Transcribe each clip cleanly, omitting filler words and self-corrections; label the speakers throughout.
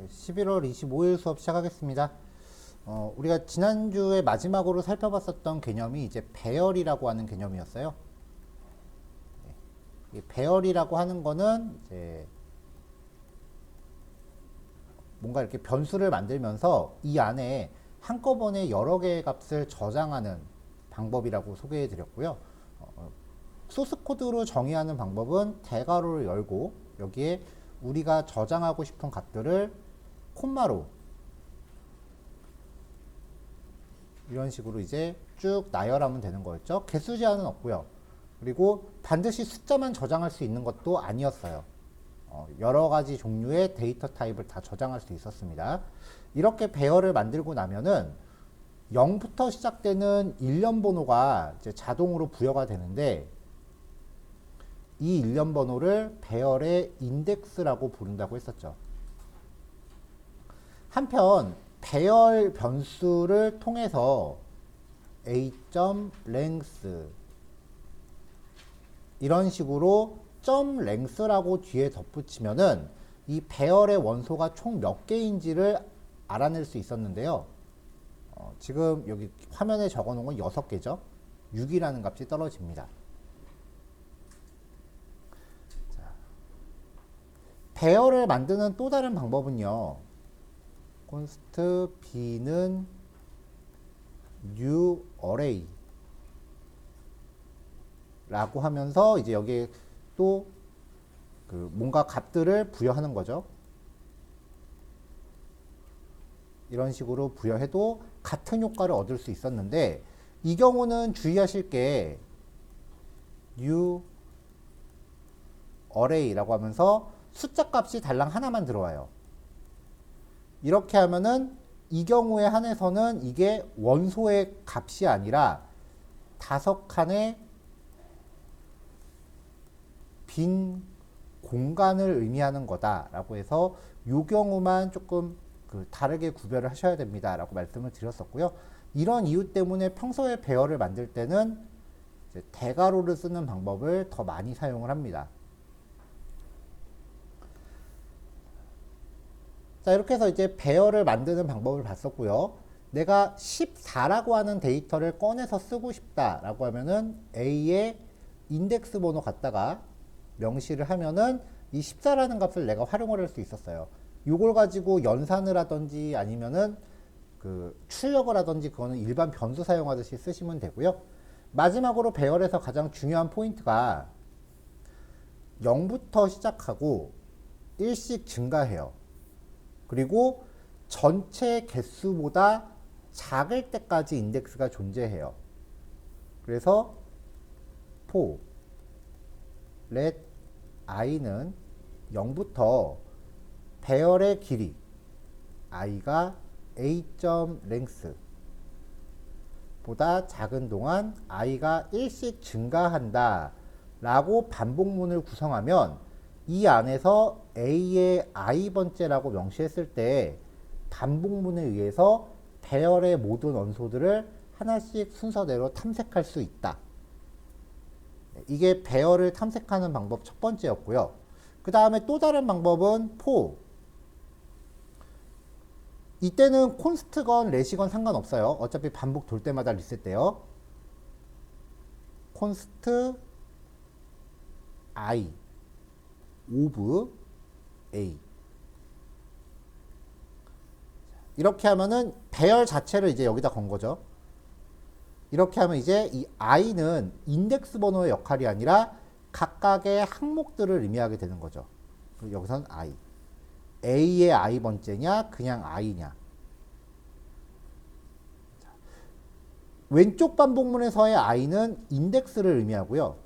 Speaker 1: 11월 25일 수업 시작하겠습니다. 우리가 지난주에 마지막으로 살펴봤었던 개념이 이제 배열이라고 하는 개념이었어요. 이 배열이라고 하는 거는 이제 뭔가 이렇게 변수를 만들면서 이 안에 한꺼번에 여러 개의 값을 저장하는 방법이라고 소개해 드렸고요. 소스 코드로 정의하는 방법은 대괄호를 열고 여기에 우리가 저장하고 싶은 값들을 콤마로 이런 식으로 이제 쭉 나열하면 되는 거였죠. 개수 제한은 없고요. 그리고 반드시 숫자만 저장할 수 있는 것도 아니었어요. 여러 가지 종류의 데이터 타입을 다 저장할 수 있었습니다. 이렇게 배열을 만들고 나면은 0부터 시작되는 일련 번호가 이제 자동으로 부여가 되는데 이 일련 번호를 배열의 인덱스라고 부른다고 했었죠. 한편 배열 변수를 통해서 a.length 이런 식으로 .length라고 뒤에 덧붙이면은 이 배열의 원소가 총 몇 개인지를 알아낼 수 있었는데요. 지금 여기 화면에 적어 놓은 건 6개죠. 6이라는 값이 떨어집니다. 배열을 만드는 또 다른 방법은요. const b는 new array 라고 하면서 이제 여기에 또 그 뭔가 값들을 부여하는 거죠. 이런 식으로 부여해도 같은 효과를 얻을 수 있었는데 이 경우는 주의하실 게 new array라고 하면서 숫자 값이 달랑 하나만 들어와요. 이렇게 하면은 이 경우에 한해서는 이게 원소의 값이 아니라 5칸의 빈 공간을 의미하는 거다라고 해서 이 경우만 조금 다르게 구별을 하셔야 됩니다라고 말씀을 드렸었고요. 이런 이유 때문에 평소에 배열을 만들 때는 이제 대괄호를 쓰는 방법을 더 많이 사용을 합니다. 자, 이렇게 해서 이제 배열을 만드는 방법을 봤었고요. 내가 14라고 하는 데이터를 꺼내서 쓰고 싶다라고 하면은 A의 인덱스 번호 갖다가 명시를 하면은 이 14라는 값을 내가 활용을 할 수 있었어요. 이걸 가지고 연산을 하든지 아니면은 출력을 하든지 그거는 일반 변수 사용하듯이 쓰시면 되고요. 마지막으로 배열에서 가장 중요한 포인트가 0부터 시작하고 1씩 증가해요. 그리고 전체 개수보다 작을 때까지 인덱스가 존재해요. 그래서 for let i는 0부터 배열의 길이 i가 a.length 보다 작은 동안 i가 1씩 증가한다 라고 반복문을 구성하면 이 안에서 a의 i번째라고 명시했을 때 반복문에 의해서 배열의 모든 원소들을 하나씩 순서대로 탐색할 수 있다. 이게 배열을 탐색하는 방법 첫 번째였고요. 그 다음에 또 다른 방법은 for. 이때는 콘스트건 렛이건 상관없어요. 어차피 반복 돌 때마다 리셋돼요. const i of a 이렇게 하면은 배열 자체를 이제 여기다 건 거죠. 이렇게 하면 이제 이 i는 인덱스 번호의 역할이 아니라 각각의 항목들을 의미하게 되는 거죠. 여기서는 i. a의 i 번째냐, 그냥 i냐. 왼쪽 반복문에서의 i는 인덱스를 의미하고요.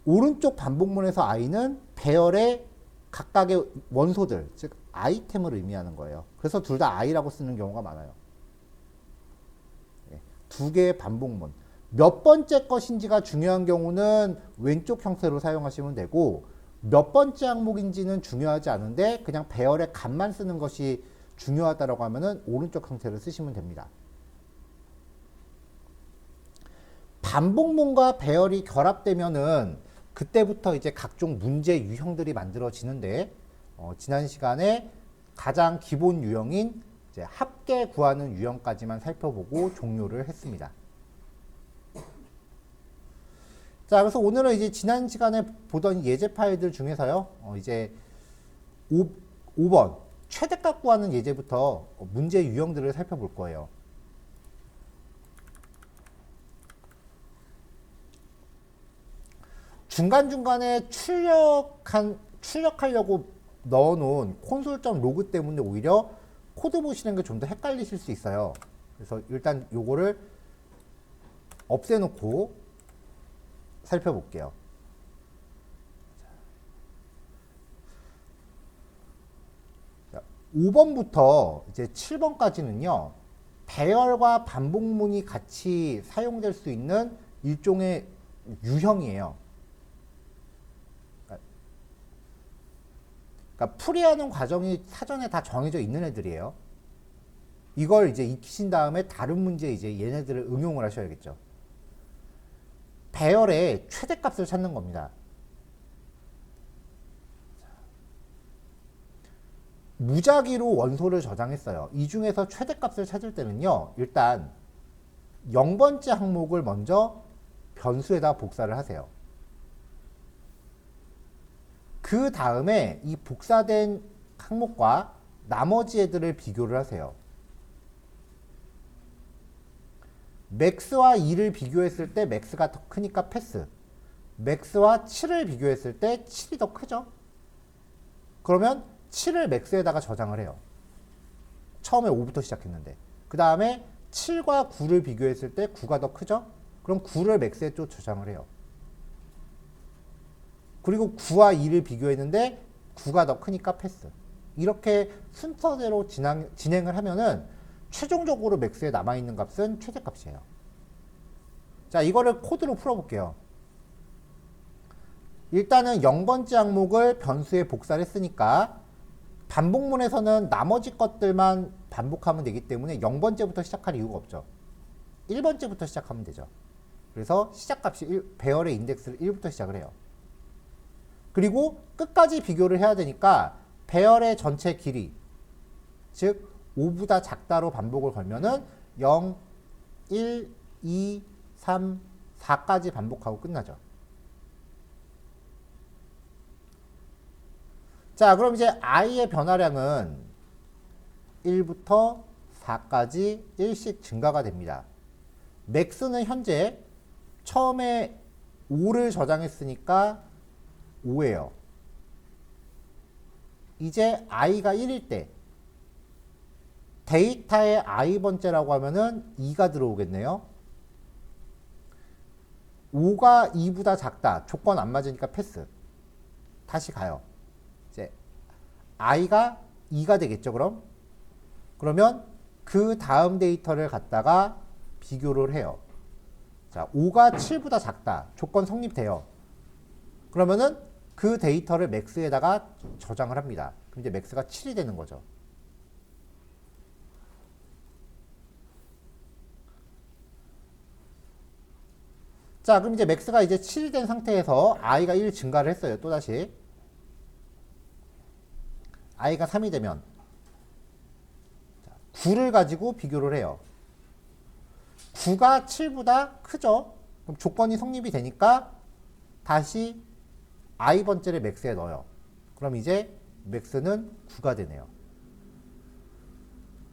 Speaker 1: 오른쪽 반복문에서 i는 배열의 각각의 원소들, 즉 아이템을 의미하는 거예요. 그래서 둘 다 i라고 쓰는 경우가 많아요. 두 개의 반복문. 몇 번째 것인지가 중요한 경우는 왼쪽 형태로 사용하시면 되고 몇 번째 항목인지는 중요하지 않은데 그냥 배열의 값만 쓰는 것이 중요하다고 하면은 오른쪽 형태를 쓰시면 됩니다. 반복문과 배열이 결합되면은 그때부터 이제 각종 문제 유형들이 만들어지는데 지난 시간에 가장 기본 유형인 이제 합계 구하는 유형까지만 살펴보고 종료를 했습니다. 자, 그래서 오늘은 이제 지난 시간에 보던 예제 파일들 중에서요, 이제 5번 최대값 구하는 예제부터 문제 유형들을 살펴볼 거예요. 중간중간에 출력하려고 넣어놓은 콘솔.로그 때문에 오히려 코드 보시는 게 좀 더 헷갈리실 수 있어요. 그래서 일단 요거를 없애놓고 살펴볼게요. 5번부터 이제 7번까지는요, 배열과 반복문이 같이 사용될 수 있는 일종의 유형이에요. 그러니까 풀이하는 과정이 사전에 다 정해져 있는 애들이에요. 이걸 이제 익히신 다음에 다른 문제에 이제 얘네들을 응용을 하셔야겠죠. 배열의 최대값을 찾는 겁니다. 무작위로 원소를 저장했어요. 이 중에서 최대값을 찾을 때는요, 일단 0번째 항목을 먼저 변수에다 복사를 하세요. 그 다음에 이 복사된 항목과 나머지 애들을 비교를 하세요. 맥스와 2를 비교했을 때 맥스가 더 크니까 패스. 맥스와 7을 비교했을 때 7이 더 크죠? 그러면 7을 맥스에다가 저장을 해요. 처음에 5부터 시작했는데. 그 다음에 7과 9를 비교했을 때 9가 더 크죠? 그럼 9를 맥스에 또 저장을 해요. 그리고 9와 2를 비교했는데 9가 더 크니까 패스. 이렇게 순서대로 진행을 하면은 최종적으로 맥스에 남아있는 값은 최대값이에요. 자, 이거를 코드로 풀어볼게요. 일단은 0번째 항목을 변수에 복사를 했으니까 반복문에서는 나머지 것들만 반복하면 되기 때문에 0번째부터 시작할 이유가 없죠. 1번째부터 시작하면 되죠. 그래서 시작값이 배열의 인덱스를 1부터 시작을 해요. 그리고 끝까지 비교를 해야 되니까 배열의 전체 길이, 즉 5보다 작다로 반복을 걸면은 0, 1, 2, 3, 4까지 반복하고 끝나죠. 자, 그럼 이제 i의 변화량은 1부터 4까지 1씩 증가가 됩니다. 맥스는 현재 처음에 5를 저장했으니까 5예요. 이제 i가 1일 때 데이터의 i번째라고 하면은 2가 들어오겠네요. 5가 2보다 작다. 조건 안 맞으니까 패스. 다시 가요. 이제 i가 2가 되겠죠, 그럼? 그러면 그 다음 데이터를 갖다가 비교를 해요. 자, 5가 7보다 작다. 조건 성립돼요. 그러면은 그 데이터를 맥스에다가 저장을 합니다. 그럼 이제 맥스가 7이 되는 거죠. 자, 그럼 이제 맥스가 이제 7이 된 상태에서 i가 1 증가를 했어요. 또다시. i가 3이 되면 9를 가지고 비교를 해요. 9가 7보다 크죠? 그럼 조건이 성립이 되니까 다시 i번째를 맥스에 넣어요. 그럼 이제 맥스는 9가 되네요.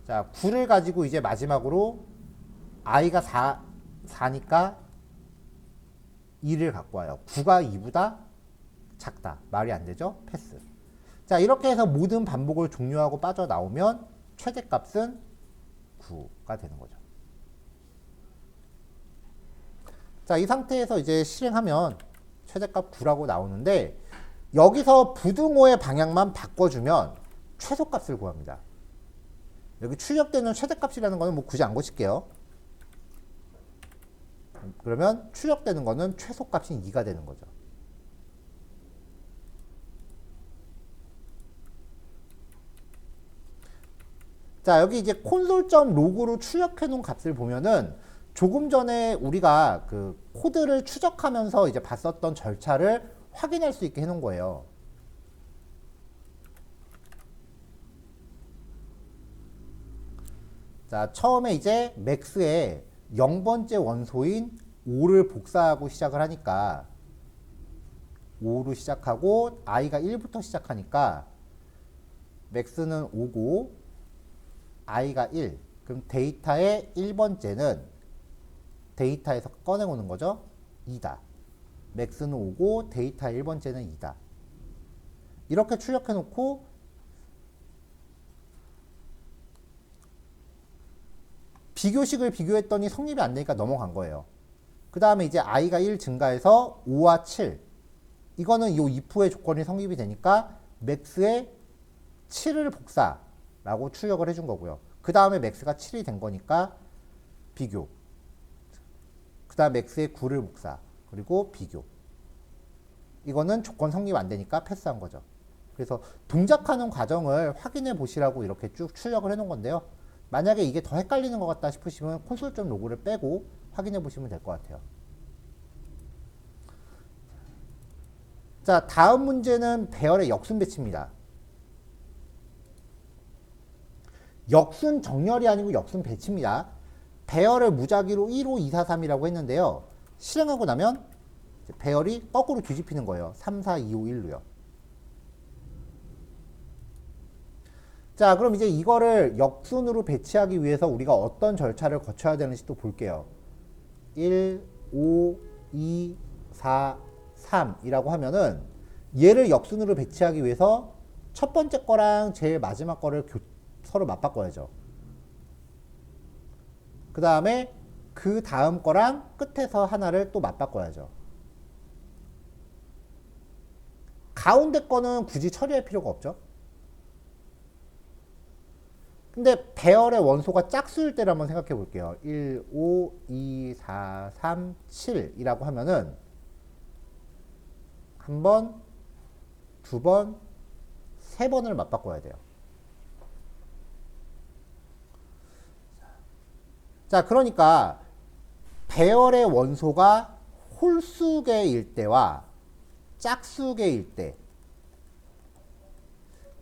Speaker 1: 자, 9를 가지고 이제 마지막으로 i가 4니까 2를 갖고 와요. 9가 2보다 작다. 말이 안 되죠? 패스. 자, 이렇게 해서 모든 반복을 종료하고 빠져나오면 최대값은 9가 되는 거죠. 자, 이 상태에서 이제 실행하면 최대값 9라고 나오는데 여기서 부등호의 방향만 바꿔주면 최소값을 구합니다. 여기 출력되는 최대값이라는 거는 뭐 굳이 안 고칠게요. 그러면 출력되는 거는 최소값인 2가 되는 거죠. 자, 여기 이제 콘솔.로그로 출력해 놓은 값을 보면은 조금 전에 우리가 그 코드를 추적하면서 이제 봤었던 절차를 확인할 수 있게 해 놓은 거예요. 자, 처음에 이제 맥스의 0번째 원소인 5를 복사하고 시작을 하니까 5로 시작하고 i가 1부터 시작하니까 맥스는 5고 i가 1. 그럼 데이터의 1번째는 데이터에서 꺼내오는 거죠. 2다. 맥스는 5고 데이터의 1번째는 2다. 이렇게 출력해 놓고 비교식을 비교했더니 성립이 안 되니까 넘어간 거예요. 그 다음에 이제 i가 1 증가해서 5와 7. 이거는 이 if의 조건이 성립이 되니까 맥스의 7을 복사라고 출력을 해준 거고요. 그 다음에 맥스가 7이 된 거니까 비교. 그 다음 맥스의 9를 복사. 그리고 비교. 이거는 조건 성립 안 되니까 패스한 거죠. 그래서 동작하는 과정을 확인해 보시라고 이렇게 쭉 출력을 해 놓은 건데요. 만약에 이게 더 헷갈리는 것 같다 싶으시면 콘솔.로그를 빼고 확인해 보시면 될 것 같아요. 자, 다음 문제는 배열의 역순 배치입니다. 역순 정렬이 아니고 역순 배치입니다. 배열을 무작위로 1, 5, 2, 4, 3이라고 했는데요. 실행하고 나면 배열이 거꾸로 뒤집히는 거예요. 3, 4, 2, 5, 1로요. 자, 그럼 이제 이거를 역순으로 배치하기 위해서 우리가 어떤 절차를 거쳐야 되는지 또 볼게요. 1, 5, 2, 4, 3이라고 하면은 얘를 역순으로 배치하기 위해서 첫 번째 거랑 제일 마지막 거를 서로 맞바꿔야죠. 그 다음에 그 다음 거랑 끝에서 하나를 또 맞바꿔야죠. 가운데 거는 굳이 처리할 필요가 없죠. 근데 배열의 원소가 짝수일 때를 한번 생각해 볼게요. 1, 5, 2, 4, 3, 7이라고 하면은 한 번, 두 번, 세 번을 맞바꿔야 돼요. 자, 그러니까 배열의 원소가 홀수개일 때와 짝수개일 때,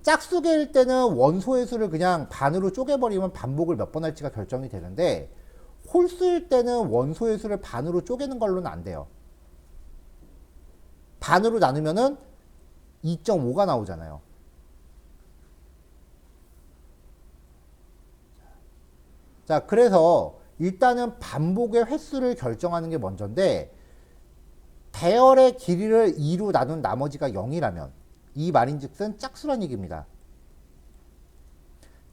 Speaker 1: 짝수개일 때는 원소의 수를 그냥 반으로 쪼개버리면 반복을 몇 번 할지가 결정이 되는데, 홀수일 때는 원소의 수를 반으로 쪼개는 걸로는 안 돼요. 반으로 나누면은 2.5가 나오잖아요. 자, 그래서 일단은 반복의 횟수를 결정하는 게 먼저인데, 배열의 길이를 2로 나눈 나머지가 0이라면 이 말인즉슨 짝수란 얘기입니다.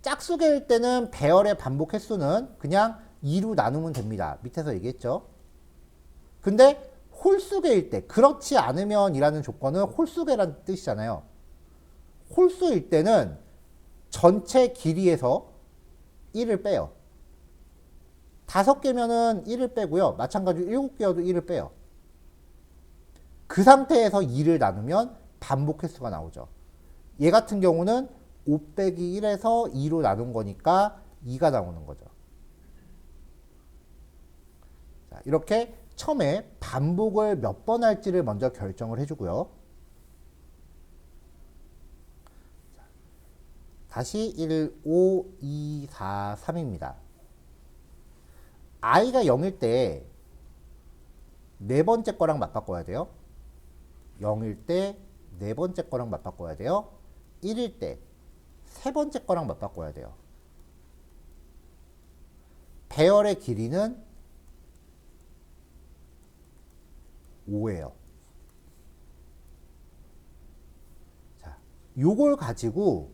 Speaker 1: 짝수개일 때는 배열의 반복 횟수는 그냥 2로 나누면 됩니다. 밑에서 얘기했죠. 근데 홀수개일 때, 그렇지 않으면 이라는 조건은 홀수개라는 뜻이잖아요. 홀수일 때는 전체 길이에서 1을 빼요. 5개면은 1을 빼고요. 마찬가지로 7개여도 1을 빼요. 그 상태에서 2를 나누면 반복 횟수가 나오죠. 얘 같은 경우는 5 빼기 1에서 2로 나눈 거니까 2가 나오는 거죠. 자, 이렇게 처음에 반복을 몇 번 할지를 먼저 결정을 해주고요. 다시 1, 5, 2, 4, 3입니다. i가 0일 때 네 번째 거랑 맞바꿔야 돼요. 0일 때 네 번째 거랑 맞바꿔야 돼요. 1일 때 세 번째 거랑 맞바꿔야 돼요. 배열의 길이는 5예요. 자, 요걸 가지고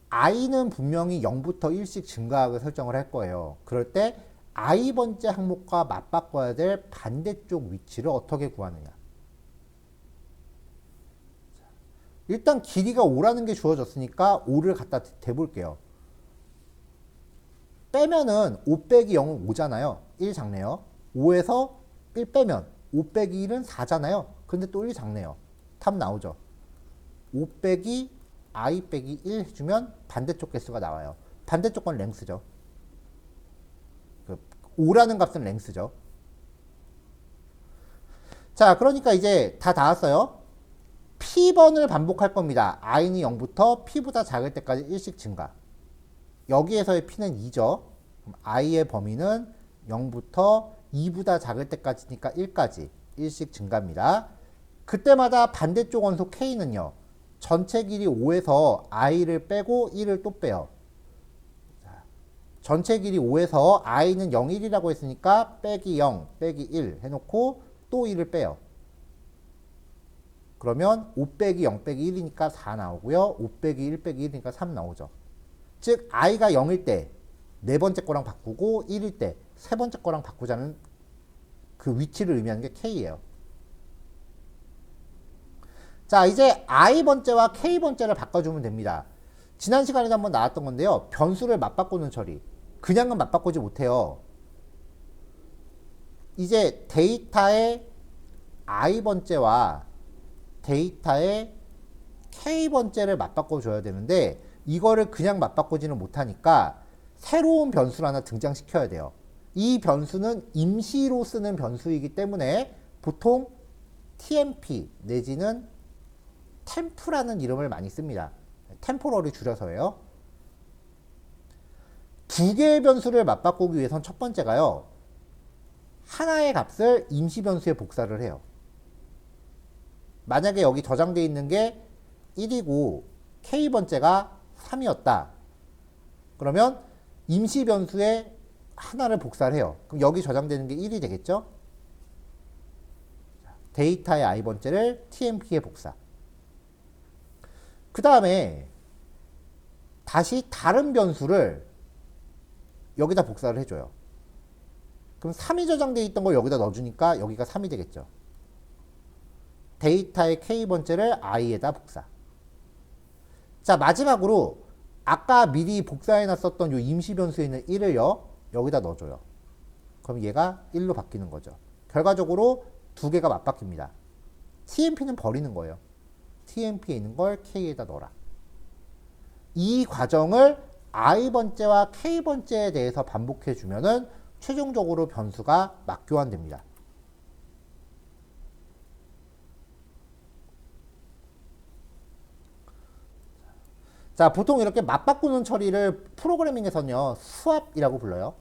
Speaker 1: i는 분명히 0부터 1씩 증가하게 설정을 할 거예요. 그럴 때 i번째 항목과 맞바꿔야 될 반대쪽 위치를 어떻게 구하느냐. 일단 길이가 5라는 게 주어졌으니까 5를 갖다 대볼게요. 빼면은 5 빼기 0은 5잖아요. 1 작네요. 5에서 1 빼면 5 빼기 1은 4잖아요. 근데 또 1 작네요. 답 나오죠. 5 빼기 i 빼기 1 해주면 반대쪽 개수가 나와요. 반대쪽 건 랭스죠. 5라는 값은 랭스죠. 자, 그러니까 이제 다 나왔어요. p번을 반복할 겁니다. i는 0부터 p보다 작을 때까지 1씩 증가. 여기에서의 p는 2죠. 그럼 i의 범위는 0부터 2보다 작을 때까지니까 1까지 1씩 증가합니다. 그때마다 반대쪽 원소 k는요. 전체 길이 5에서 i를 빼고 1을 또 빼요. 전체 길이 5에서 i는 0, 1이라고 했으니까 빼기 0, 빼기 1 해놓고 또 1을 빼요. 그러면 5 빼기 0 빼기 1이니까 4 나오고요. 5 빼기 1 빼기 1이니까 3 나오죠. 즉 i가 0일 때 네 번째 거랑 바꾸고 1일 때 세 번째 거랑 바꾸자는 그 위치를 의미하는 게 k예요. 자, 이제 i번째와 k번째를 바꿔주면 됩니다. 지난 시간에도 한번 나왔던 건데요. 변수를 맞바꾸는 처리. 그냥은 맞바꾸지 못해요. 이제 데이터의 i번째와 데이터의 k번째를 맞바꿔줘야 되는데 이거를 그냥 맞바꾸지는 못하니까 새로운 변수를 하나 등장시켜야 돼요. 이 변수는 임시로 쓰는 변수이기 때문에 보통 TMP 내지는 템프라는 이름을 많이 씁니다. 템포럴이 줄여서예요. 두 개의 변수를 맞바꾸기 위해선 첫 번째가요. 하나의 값을 임시 변수에 복사를 해요. 만약에 여기 저장되어 있는 게 1이고 k번째가 3이었다. 그러면 임시 변수에 하나를 복사를 해요. 그럼 여기 저장되는 게 1이 되겠죠? 데이터의 i번째를 tmp에 복사. 그 다음에 다시 다른 변수를 여기다 복사를 해줘요. 그럼 3이 저장되어 있던 걸 여기다 넣어주니까 여기가 3이 되겠죠. 데이터의 k번째를 i에다 복사. 자, 마지막으로 아까 미리 복사해놨었던 이 임시 변수에 있는 1을요. 여기다 넣어줘요. 그럼 얘가 1로 바뀌는 거죠. 결과적으로 두 개가 맞바뀝니다. TMP는 버리는 거예요. TMP에 있는 걸 K에다 넣어라. 이 과정을 I번째와 K번째에 대해서 반복해 주면은 최종적으로 변수가 맞교환됩니다. 자, 보통 이렇게 맞바꾸는 처리를 프로그래밍에서는요, 스왑이라고 불러요.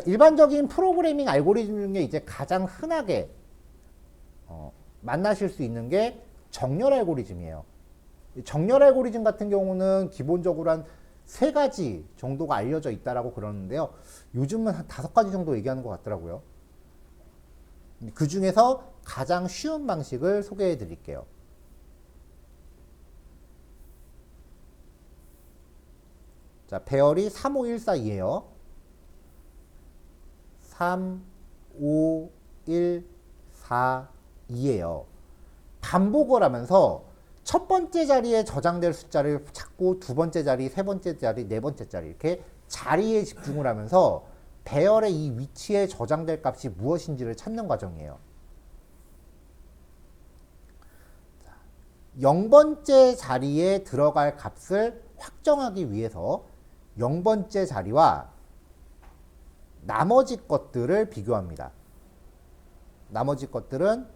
Speaker 1: 일반적인 프로그래밍 알고리즘 중에 이제 가장 흔하게 만나실 수 있는 게 정렬 알고리즘이에요. 정렬 알고리즘 같은 경우는 기본적으로 한 3가지 정도가 알려져 있다라고 그러는데요. 요즘은 한 5가지 정도 얘기하는 것 같더라고요. 그 중에서 가장 쉬운 방식을 소개해 드릴게요. 자, 배열이 3, 5, 1, 4, 2예요. 3, 5, 1, 4, 2예요. 반복을 하면서 첫 번째 자리에 저장될 숫자를 찾고 두 번째 자리, 세 번째 자리, 네 번째 자리 이렇게 자리에 집중을 하면서 배열의 이 위치에 저장될 값이 무엇인지를 찾는 과정이에요. 0번째 자리에 들어갈 값을 확정하기 위해서 0번째 자리와 나머지 것들을 비교합니다. 나머지 것들은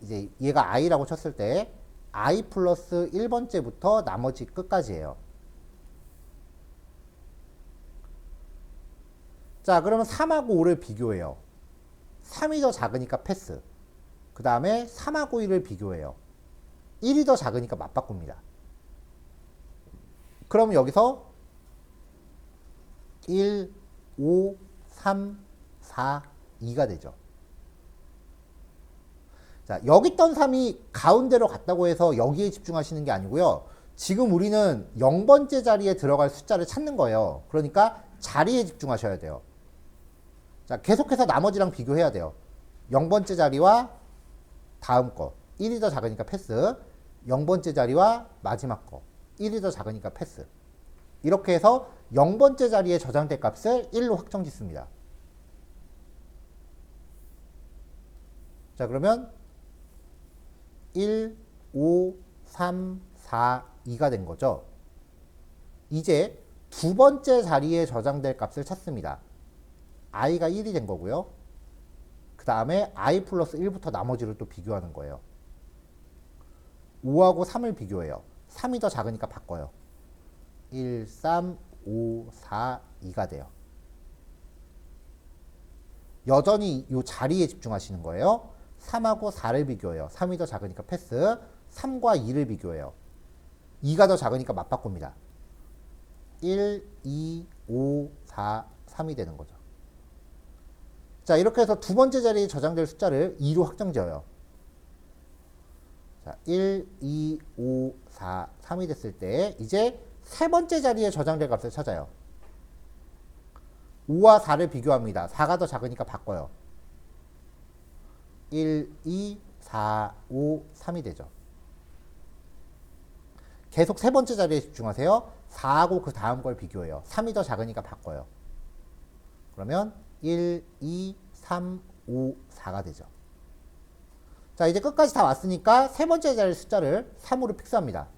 Speaker 1: 이제 얘가 i라고 쳤을 때 i 플러스 1번째부터 나머지 끝까지예요. 자, 그러면 3하고 5를 비교해요. 3이 더 작으니까 패스. 그 다음에 3하고 1을 비교해요. 1이 더 작으니까 맞바꿉니다. 그러면 여기서 1, 5, 3, 4, 2가 되죠. 자, 여기 있던 3이 가운데로 갔다고 해서 여기에 집중하시는 게 아니고요. 지금 우리는 0번째 자리에 들어갈 숫자를 찾는 거예요. 그러니까 자리에 집중하셔야 돼요. 자, 계속해서 나머지랑 비교해야 돼요. 0번째 자리와 다음 거. 1이 더 작으니까 패스. 0번째 자리와 마지막 거. 1이 더 작으니까 패스. 이렇게 해서 0번째 자리에 저장될 값을 1로 확정 짓습니다. 자, 그러면 1, 5, 3, 4, 2가 된 거죠. 이제 두 번째 자리에 저장될 값을 찾습니다. i가 1이 된 거고요. 그 다음에 i 플러스 1부터 나머지를 또 비교하는 거예요. 5하고 3을 비교해요. 3이 더 작으니까 바꿔요. 1, 3, 5, 4, 2가 돼요. 여전히 이 자리에 집중하시는 거예요. 3하고 4를 비교해요. 3이 더 작으니까 패스. 3과 2를 비교해요. 2가 더 작으니까 맞바꿉니다. 1, 2, 5, 4, 3이 되는 거죠. 자, 이렇게 해서 두 번째 자리에 저장될 숫자를 2로 확정지어요. 자, 1, 2, 5, 4, 3이 됐을 때 이제 세 번째 자리에 저장될 값을 찾아요. 5와 4를 비교합니다. 4가 더 작으니까 바꿔요. 1, 2, 4, 5, 3이 되죠. 계속 세 번째 자리에 집중하세요. 4하고 그 다음 걸 비교해요. 3이 더 작으니까 바꿔요. 그러면 1, 2, 3, 5, 4가 되죠. 자, 이제 끝까지 다 왔으니까 세 번째 자리 숫자를 3으로 픽스합니다.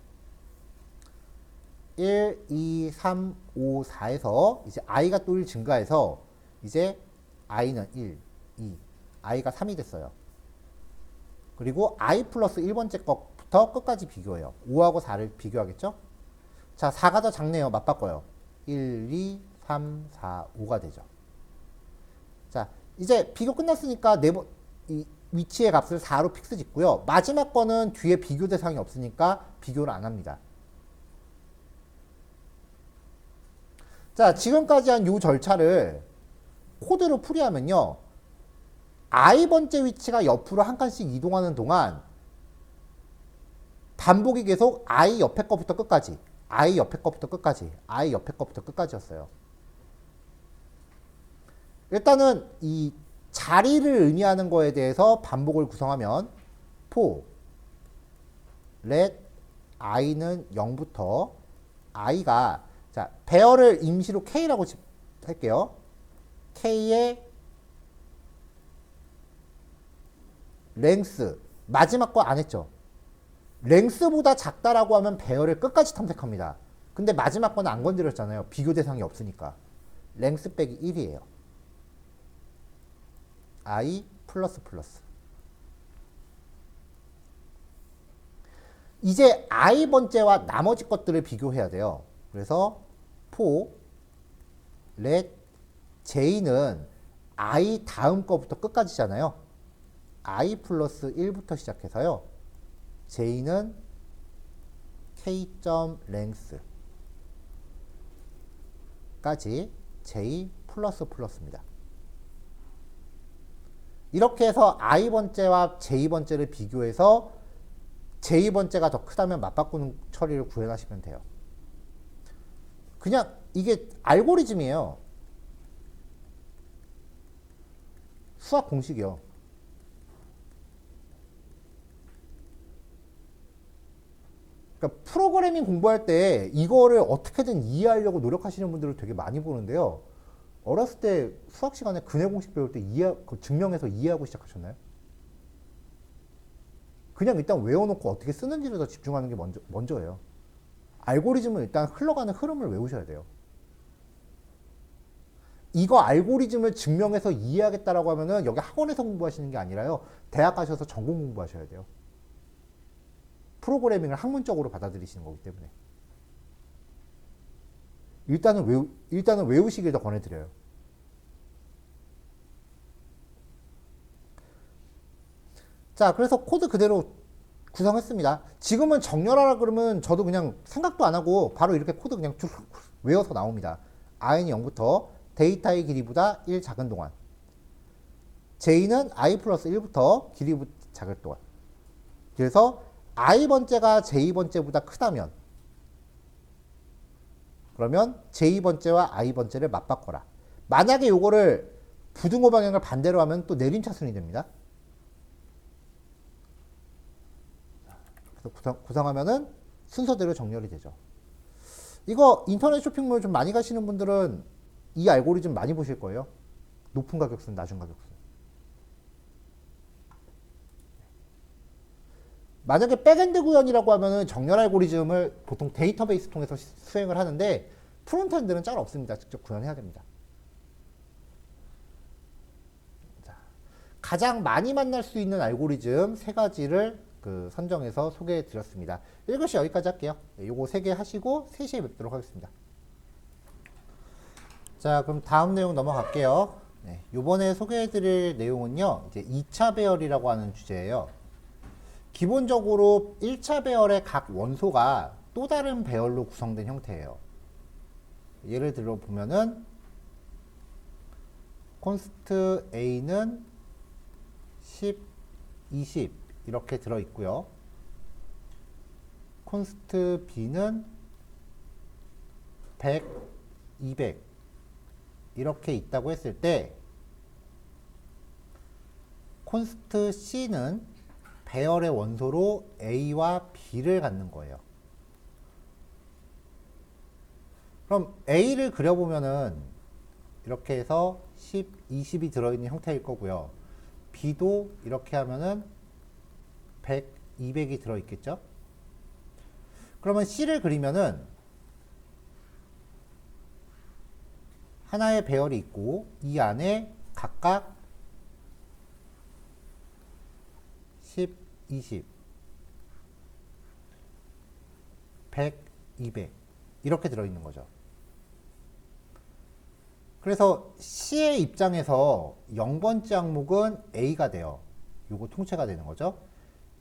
Speaker 1: 1, 2, 3, 5, 4에서 이제 i가 또 1 증가해서 이제 i는 1, 2, i가 3이 됐어요. 그리고 i 플러스 1번째 것부터 끝까지 비교해요. 5하고 4를 비교하겠죠? 자, 4가 더 작네요. 맞바꿔요. 1, 2, 3, 4, 5가 되죠. 자, 이제 비교 끝났으니까 이 위치의 값을 4로 픽스 짓고요. 마지막 거는 뒤에 비교 대상이 없으니까 비교를 안 합니다. 자, 지금까지 한 이 절차를 코드로 풀이하면요. i번째 위치가 옆으로 한 칸씩 이동하는 동안 반복이 계속 i 옆에 거부터 끝까지, i 옆에 거부터 끝까지, i 옆에 거부터 끝까지였어요. 일단은 이 자리를 의미하는 거에 대해서 반복을 구성하면 for let i는 0부터 i가 자 배열을 임시로 k라고 할게요. k의 랭스 마지막 거 안 했죠. 랭스보다 작다라고 하면 배열을 끝까지 탐색합니다. 근데 마지막 거는 안 건드렸잖아요. 비교 대상이 없으니까. 랭스 빼기 1이에요. i 플러스 플러스. 이제 i번째와 나머지 것들을 비교해야 돼요. 그래서 for let j는 i 다음 거부터 끝까지잖아요. i 플러스 1부터 시작해서요. j는 k.length 까지 j 플러스 플러스입니다. 이렇게 해서 i번째와 j번째를 비교해서 j번째가 더 크다면 맞바꾸는 처리를 구현하시면 돼요. 그냥 이게 알고리즘이에요. 수학 공식이요. 그러니까 프로그래밍 공부할 때 이거를 어떻게든 이해하려고 노력하시는 분들을 되게 많이 보는데요. 어렸을 때 수학 시간에 근해 공식 배울 때 증명해서 이해하고 시작하셨나요? 그냥 일단 외워놓고 어떻게 쓰는지를 더 집중하는 게 먼저예요. 알고리즘은 일단 흘러가는 흐름을 외우셔야 돼요. 이거 알고리즘을 증명해서 이해하겠다라고 하면은 여기 학원에서 공부하시는 게 아니라요. 대학 가셔서 전공 공부하셔야 돼요. 프로그래밍을 학문적으로 받아들이시는 거기 때문에. 일단은 외우시길 더 권해드려요. 자, 그래서 코드 그대로 구성했습니다. 지금은 정렬하라 그러면 저도 그냥 생각도 안 하고 바로 이렇게 코드 그냥 쭉 외워서 나옵니다. i는 0부터 데이터의 길이보다 1 작은 동안. j는 i 플러스 1부터 길이보다 작을 동안. 그래서 i번째가 j번째보다 크다면 그러면 j번째와 i번째를 맞바꿔라. 만약에 요거를 부등호 방향을 반대로 하면 또 내림차순이 됩니다. 그래서 구성하면은 순서대로 정렬이 되죠. 이거 인터넷 쇼핑몰 좀 많이 가시는 분들은 이 알고리즘 많이 보실 거예요. 높은 가격순, 낮은 가격순. 만약에 백엔드 구현이라고 하면은 정렬 알고리즘을 보통 데이터베이스 통해서 수행을 하는데 프론트엔드는 짤 없습니다. 직접 구현해야 됩니다. 가장 많이 만날 수 있는 알고리즘 세 가지를 선정해서 소개해 드렸습니다. 1교시 여기까지 할게요. 요거 3개 하시고 3시에 뵙도록 하겠습니다. 자, 그럼 다음 내용 넘어갈게요. 네, 요번에 소개해 드릴 내용은요, 이제 2차 배열이라고 하는 주제예요. 기본적으로 1차 배열의 각 원소가 또 다른 배열로 구성된 형태예요. 예를 들어 보면은 콘스트 A는 10, 20 이렇게 들어 있고요. 콘스트 B는 100, 200 이렇게 있다고 했을 때 콘스트 C는 배열의 원소로 A와 B를 갖는 거예요. 그럼 A를 그려보면은 이렇게 해서 10, 20이 들어있는 형태일 거고요. B도 이렇게 하면은 100, 200이 들어있겠죠? 그러면 C를 그리면은 하나의 배열이 있고 이 안에 각각 10, 20, 100, 200 이렇게 들어있는 거죠. 그래서 C의 입장에서 0번째 항목은 A가 돼요. 요거 통째가 되는 거죠.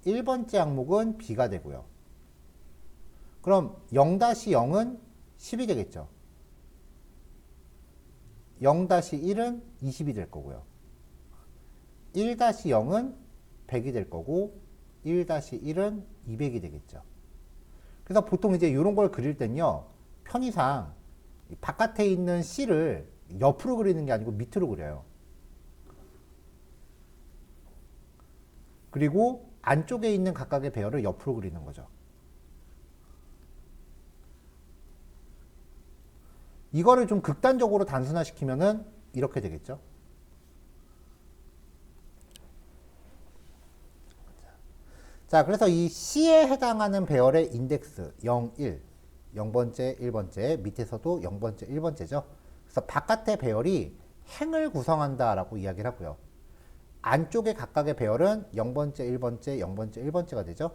Speaker 1: 1번째 항목은 B가 되고요. 그럼 0-0은 10이 되겠죠. 0-1은 20이 될 거고요. 1-0은 100이 될 거고 1-1은 200이 되겠죠. 그래서 보통 이제 이런 걸 그릴 땐요, 편의상 바깥에 있는 C를 옆으로 그리는 게 아니고 밑으로 그려요. 그리고 안쪽에 있는 각각의 배열을 옆으로 그리는 거죠. 이거를 좀 극단적으로 단순화시키면은 이렇게 되겠죠. 자, 그래서 이 C에 해당하는 배열의 인덱스 0, 1, 0번째, 1번째, 밑에서도 0번째, 1번째죠. 그래서 바깥의 배열이 행을 구성한다라고 이야기를 하고요. 안쪽의 각각의 배열은 0번째, 1번째, 0번째, 1번째가 되죠.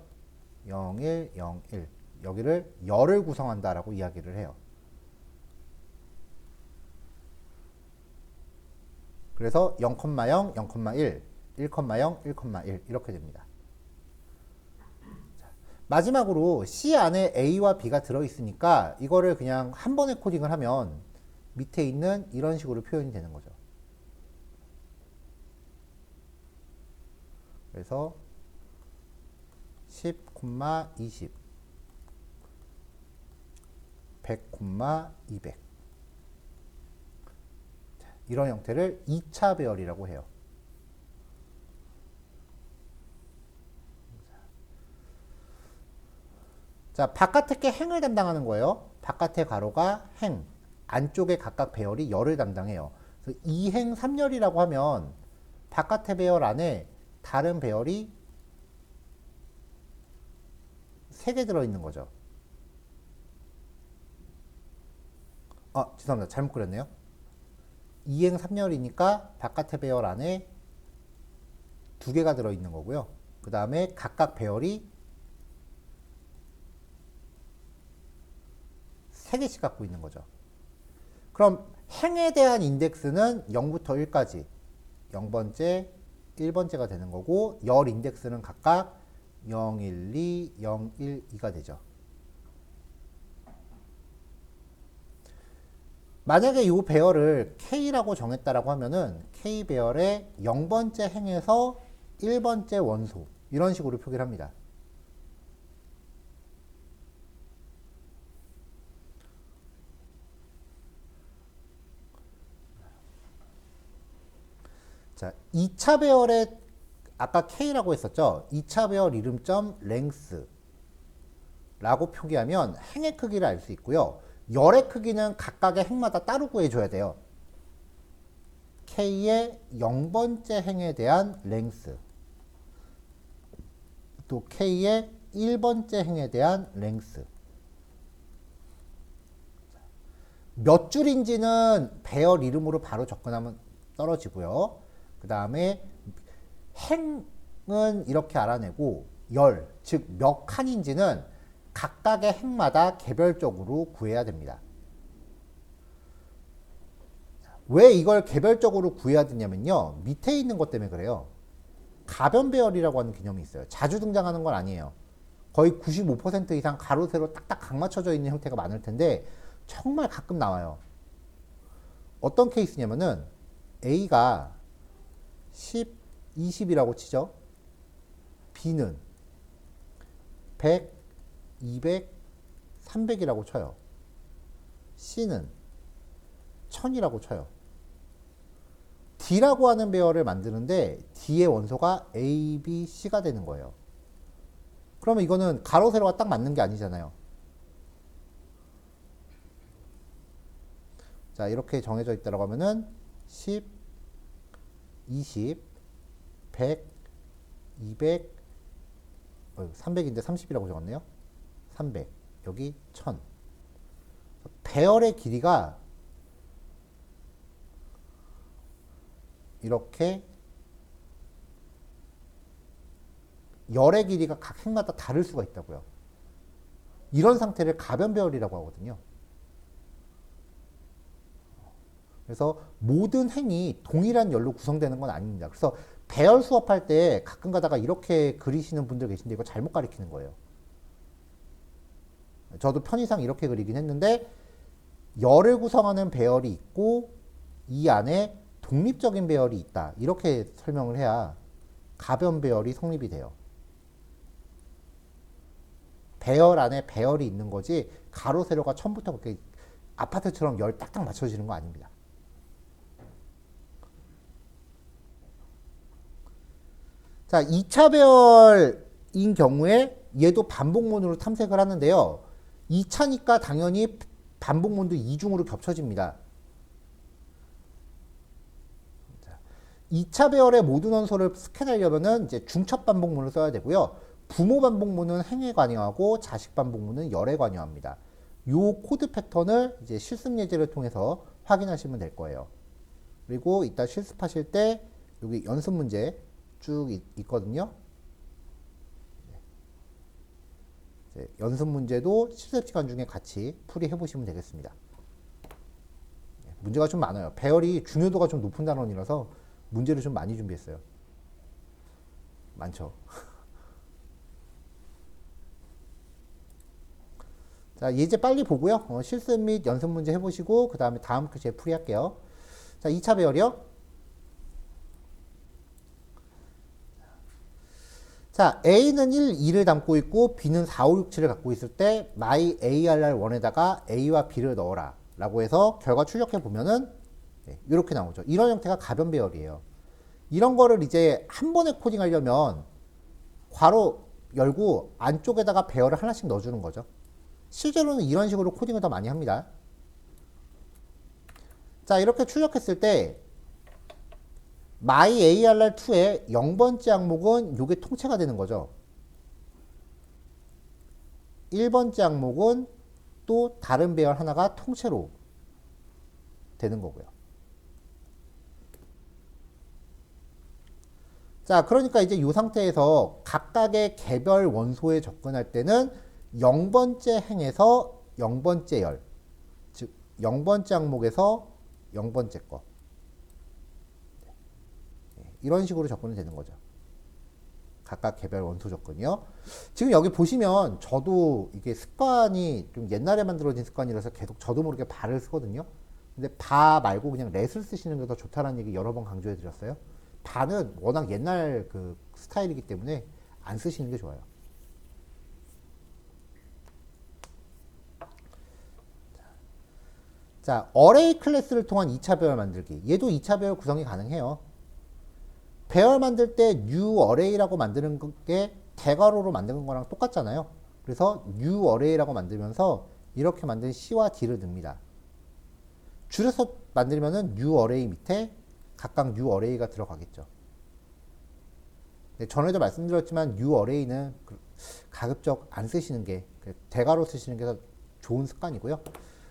Speaker 1: 0, 1, 0, 1. 여기를 열을 구성한다라고 이야기를 해요. 그래서 0,0, 0,1, 1,0, 1,1 이렇게 됩니다. 마지막으로 C 안에 A와 B가 들어있으니까 이거를 그냥 한 번에 코딩을 하면 밑에 있는 이런 식으로 표현이 되는 거죠. 그래서 10, 20, 100, 200 이런 형태를 2차 배열이라고 해요. 자, 바깥의 게 행을 담당하는 거예요. 바깥의 가로가 행, 안쪽에 각각 배열이 열을 담당해요. 그래서 2행 3열이라고 하면 바깥의 배열 안에 다른 배열이 3개 들어있는 거죠. 죄송합니다. 잘못 그렸네요. 2행 3열이니까 바깥의 배열 안에 2개가 들어있는 거고요. 그 다음에 각각 배열이 3개씩 갖고 있는 거죠. 그럼 행에 대한 인덱스는 0부터 1까지 0번째, 1번째가 되는 거고 열 인덱스는 각각 0, 1, 2, 0, 1, 2가 되죠. 만약에 이 배열을 K라고 정했다라고 하면은 K 배열의 0번째 행에서 1번째 원소 이런 식으로 표기를 합니다. 자, 2차 배열의 아까 K라고 했었죠. 2차 배열 이름점 length 라고 표기하면 행의 크기를 알 수 있고요. 열의 크기는 각각의 행마다 따로 구해줘야 돼요. K의 0번째 행에 대한 length, 또 K의 1번째 행에 대한 length. 몇 줄인지는 배열 이름으로 바로 접근하면 떨어지고요. 그 다음에 행은 이렇게 알아내고 열, 즉 몇 칸인지는 각각의 행마다 개별적으로 구해야 됩니다. 왜 이걸 개별적으로 구해야 되냐면요. 밑에 있는 것 때문에 그래요. 가변 배열이라고 하는 개념이 있어요. 자주 등장하는 건 아니에요. 거의 95% 이상 가로 세로 딱딱 각 맞춰져 있는 형태가 많을 텐데 정말 가끔 나와요. 어떤 케이스냐면은 A가 10, 20이라고 치죠. B는 100, 200, 300이라고 쳐요. C는 1000이라고 쳐요. D라고 하는 배열을 만드는데 D의 원소가 A, B, C가 되는 거예요. 그러면 이거는 가로 세로가 딱 맞는 게 아니잖아요. 자, 이렇게 정해져 있다고 하면은 10, 20, 100, 200, 300인데 30이라고 적었네요. 300, 여기 1000. 배열의 길이가 이렇게 열의 길이가 각 행마다 다를 수가 있다고요. 이런 상태를 가변 배열이라고 하거든요. 그래서 모든 행이 동일한 열로 구성되는 건 아닙니다. 그래서 배열 수업할 때 가끔 가다가 이렇게 그리시는 분들 계신데 이거 잘못 가리키는 거예요. 저도 편의상 이렇게 그리긴 했는데 열을 구성하는 배열이 있고 이 안에 독립적인 배열이 있다. 이렇게 설명을 해야 가변 배열이 성립이 돼요. 배열 안에 배열이 있는 거지 가로 세로가 처음부터 그렇게 아파트처럼 열 딱딱 맞춰지는 거 아닙니다. 자, 2차 배열인 경우에 얘도 반복문으로 탐색을 하는데요. 2차니까 당연히 반복문도 이중으로 겹쳐집니다. 2차 배열의 모든 원소를 스캔하려면은 이제 중첩 반복문을 써야 되고요. 부모 반복문은 행에 관여하고 자식 반복문은 열에 관여합니다. 요 코드 패턴을 이제 실습 예제를 통해서 확인하시면 될 거예요. 그리고 이따 실습하실 때 여기 연습 문제 쭉 있거든요. 연습 문제도 실습 시간 중에 같이 풀이해 보시면 되겠습니다. 문제가 좀 많아요. 배열이 중요도가 좀 높은 단원이라서 문제를 좀 많이 준비했어요. 많죠. 자, 예제 빨리 보고요. 실습 및 연습 문제 해보시고 그 다음에 다음 교시에 풀이할게요. 자, 2차 배열이요. 자, A는 1, 2를 담고 있고 B는 4, 5, 6, 7을 갖고 있을 때 my ARR1에다가 A와 B를 넣어라 라고 해서 결과 출력해 보면은 이렇게 나오죠. 이런 형태가 가변 배열이에요. 이런 거를 이제 한 번에 코딩하려면 괄호 열고 안쪽에다가 배열을 하나씩 넣어주는 거죠. 실제로는 이런 식으로 코딩을 더 많이 합니다. 자, 이렇게 출력했을 때 myARR2의 0번째 항목은 이게 통째가 되는 거죠. 1번째 항목은 또 다른 배열 하나가 통째로 되는 거고요. 자, 그러니까 이제 이 상태에서 각각의 개별 원소에 접근할 때는 0번째 행에서 0번째 열, 즉 0번째 항목에서 0번째 거 이런 식으로 접근이 되는 거죠. 각각 개별 원소 접근이요. 지금 여기 보시면 저도 이게 습관이 좀 옛날에 만들어진 습관이라서 계속 저도 모르게 바를 쓰거든요. 근데 바 말고 그냥 렛을 쓰시는 게 더 좋다는 얘기 여러 번 강조해 드렸어요. 바는 워낙 옛날 그 스타일이기 때문에 안 쓰시는 게 좋아요. 자, 어레이 클래스를 통한 2차 배열 만들기. 얘도 2차 배열 구성이 가능해요. 배열 만들 때 new array라고 만드는 게 대괄호로 만드는 거랑 똑같잖아요. 그래서 new array라고 만들면서 이렇게 만든 C와 D를 넣습니다. 줄여서 만들면은 new array 밑에 각각 new array가 들어가겠죠. 전에도 말씀드렸지만 new array는 가급적 안 쓰시는 게 대괄호 쓰시는 게 더 좋은 습관이고요.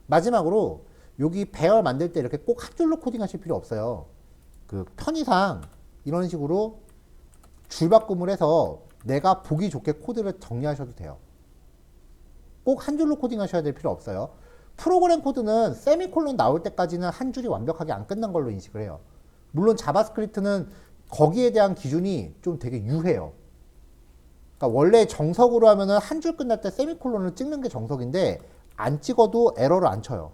Speaker 1: 마지막으로 여기 배열 만들 때 이렇게 꼭 한 줄로 코딩하실 필요 없어요. 그 편의상 이런 식으로 줄바꿈을 해서 내가 보기 좋게 코드를 정리하셔도 돼요. 꼭 한 줄로 코딩하셔야 될 필요 없어요. 프로그램 코드는 세미콜론 나올 때까지는 한 줄이 완벽하게 안 끝난 걸로 인식을 해요. 물론 자바스크립트는 거기에 대한 기준이 좀 되게 유해요. 그러니까 원래 정석으로 하면은 한 줄 끝날 때 세미콜론을 찍는 게 정석인데 안 찍어도 에러를 안 쳐요.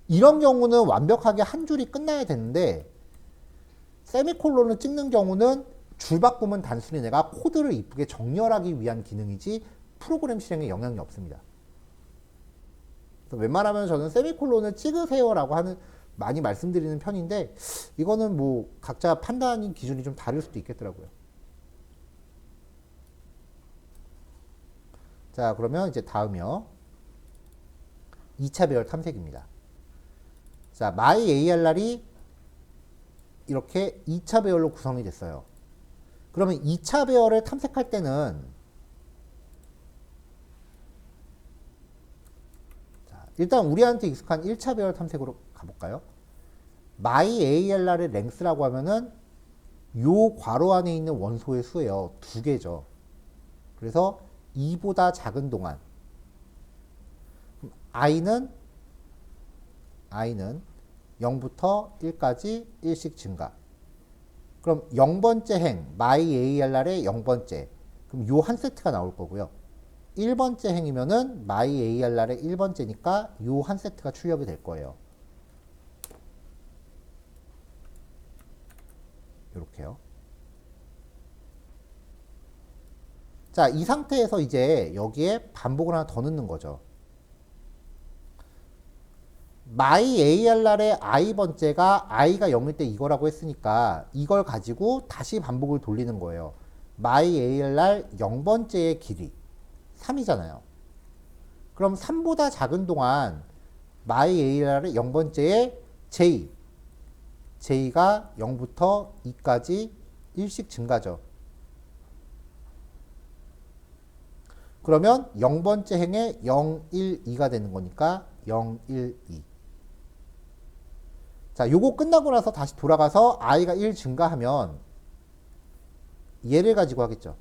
Speaker 1: 이런 경우는 완벽하게 한 줄이 끝나야 되는데 세미콜론을 찍는 경우는 줄바꿈은 단순히 내가 코드를 이쁘게 정렬하기 위한 기능이지 프로그램 실행에 영향이 없습니다. 그래서 웬만하면 저는 세미콜론을 찍으세요라고 많이 말씀드리는 편인데 이거는 뭐 각자 판단 기준이 좀 다를 수도 있겠더라고요. 자, 그러면 이제 다음이요. 2차 배열 탐색입니다. 자, myARR이 이렇게 2차 배열로 구성이 됐어요. 그러면 2차 배열을 탐색할 때는 자, 일단 우리한테 익숙한 1차 배열 탐색으로 가볼까요? myARR의 length라고 하면은 요 괄호 안에 있는 원소의 수예요. 2개죠. 그래서 2보다 작은 동안 i는 0부터 1까지 1씩 증가. 그럼 0번째 행, myARR의 0번째. 그럼 요 한 세트가 나올 거고요. 1번째 행이면은 myARR의 1번째니까 요 한 세트가 출력이 될 거예요. 요렇게요. 자, 이 상태에서 이제 여기에 반복을 하나 더 넣는 거죠. myARR의 i번째가 i가 0일 때 이거라고 했으니까 이걸 가지고 다시 반복을 돌리는 거예요. myARR 0번째의 길이 3이잖아요. 그럼 3보다 작은 동안 myARR의 0번째의 j가 0부터 2까지 1씩 증가죠. 그러면 0번째 행에 0, 1, 2가 되는 거니까 0, 1, 2. 자, 요거 끝나고 나서 다시 돌아가서 i가 1 증가하면 얘를 가지고 하겠죠.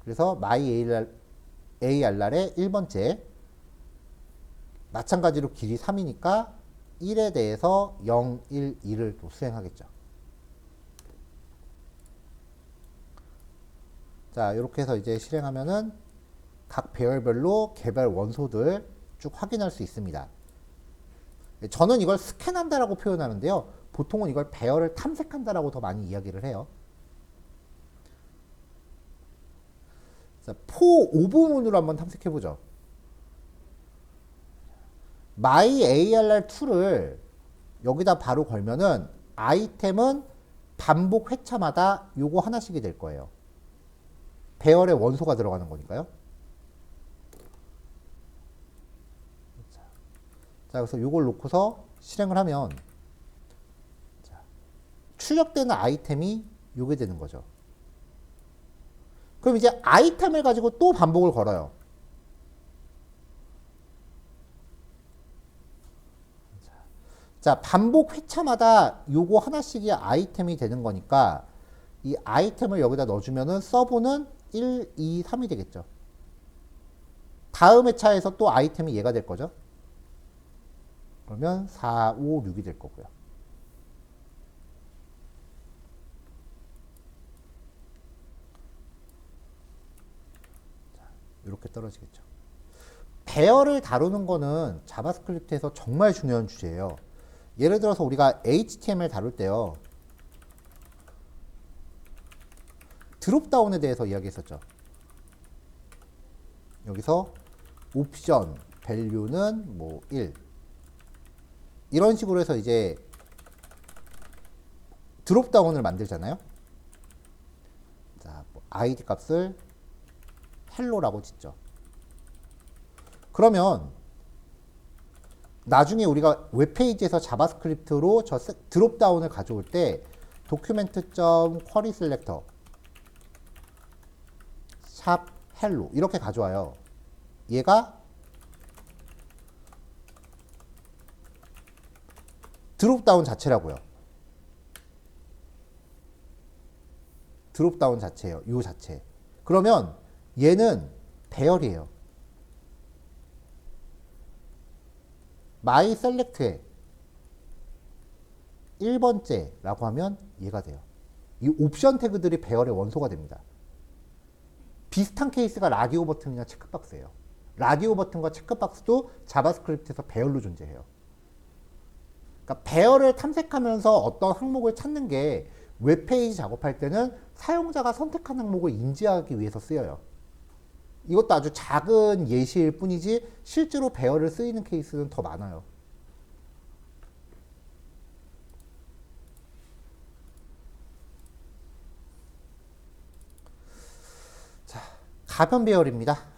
Speaker 1: 그래서 myARR의 1번째 마찬가지로 길이 3이니까 1에 대해서 0, 1, 2를 또 수행하겠죠. 자, 이렇게 해서 이제 실행하면은 각 배열별로 개별 원소들 쭉 확인할 수 있습니다. 저는 이걸 스캔한다라고 표현하는데요. 보통은 이걸 배열을 탐색한다라고 더 많이 이야기를 해요. 자, 포 5부문으로 한번 탐색해보죠. myARR2를 여기다 바로 걸면은 아이템은 반복 회차마다 요거 하나씩이 될 거예요. 배열의 원소가 들어가는 거니까요. 자, 그래서 요걸 놓고서 실행을 하면 자, 출력되는 아이템이 요게 되는 거죠. 그럼 이제 아이템을 가지고 또 반복을 걸어요. 자, 반복 회차마다 요거 하나씩이 아이템이 되는 거니까 이 아이템을 여기다 넣어주면은 서브는 1, 2, 3이 되겠죠. 다음 회차에서 또 아이템이 얘가 될 거죠. 그러면 4, 5, 6이 될 거고요. 자, 이렇게 떨어지겠죠. 배열을 다루는 거는 자바스크립트에서 정말 중요한 주제예요. 예를 들어서 우리가 HTML 다룰 때요. 드롭다운에 대해서 이야기했었죠. 여기서 옵션 밸류는 뭐 1. 이런 식으로 해서 이제 드롭다운을 만들잖아요. 자, 뭐 id 값을 헬로라고 짓죠. 그러면 나중에 우리가 웹페이지에서 자바스크립트로 저 드롭다운을 가져올 때 document.querySelector 샵 헬로 이렇게 가져와요. 얘가 드롭다운 자체라고요. 드롭다운 자체예요. 요 자체. 그러면 얘는 배열이에요. my select에 1번째라고 하면 얘가 돼요. 이 옵션 태그들이 배열의 원소가 됩니다. 비슷한 케이스가 라디오 버튼이나 체크박스예요. 라디오 버튼과 체크박스도 자바스크립트에서 배열로 존재해요. 그러니까 배열을 탐색하면서 어떤 항목을 찾는 게 웹페이지 작업할 때는 사용자가 선택한 항목을 인지하기 위해서 쓰여요. 이것도 아주 작은 예시일 뿐이지 실제로 배열을 쓰이는 케이스는 더 많아요. 자, 가변 배열입니다.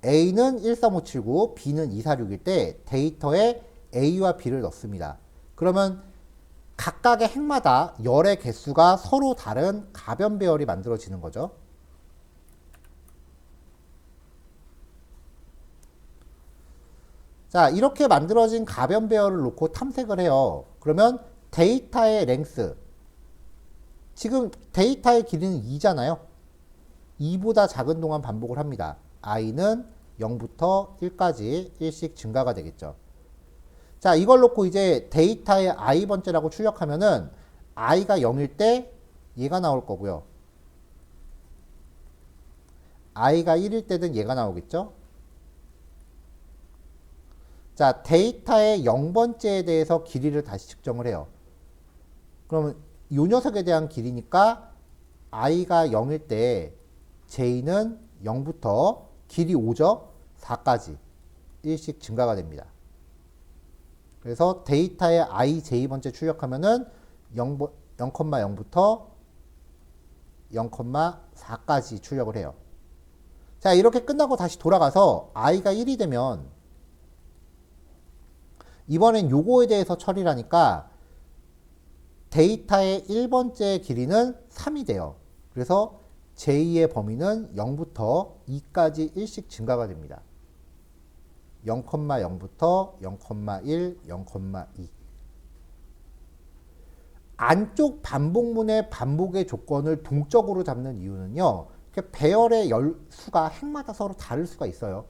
Speaker 1: A는 13579, B는 246일 때 데이터에 A와 B를 넣습니다. 그러면 각각의 행마다 열의 개수가 서로 다른 가변 배열이 만들어지는 거죠. 자, 이렇게 만들어진 가변 배열을 놓고 탐색을 해요. 그러면 데이터의 랭스, 지금 데이터의 길이는 2잖아요. 2보다 작은 동안 반복을 합니다. i는 0부터 1까지 1씩 증가가 되겠죠. 자, 이걸 놓고 이제 데이터의 i번째라고 출력하면은 i가 0일 때 얘가 나올 거고요. i가 1일 때는 얘가 나오겠죠. 자, 데이터의 0번째에 대해서 길이를 다시 측정을 해요. 그러면 이 녀석에 대한 길이니까 i가 0일 때 j는 0부터 길이 5죠. 4까지 1씩 증가가 됩니다. 그래서 데이터의 i j번째 출력하면은 0,0부터 0,4까지 출력을 해요. 자, 이렇게 끝나고 다시 돌아가서 i가 1이 되면 이번엔 요거에 대해서 처리를 하니까 데이터의 1번째 길이는 3이 돼요. 그래서 j의 범위는 0부터 2까지 1씩 증가가 됩니다. 0,0부터 0,1, 0,2. 안쪽 반복문의 반복의 조건을 동적으로 잡는 이유는요. 배열의 열수가 행마다 서로 다를 수가 있어요.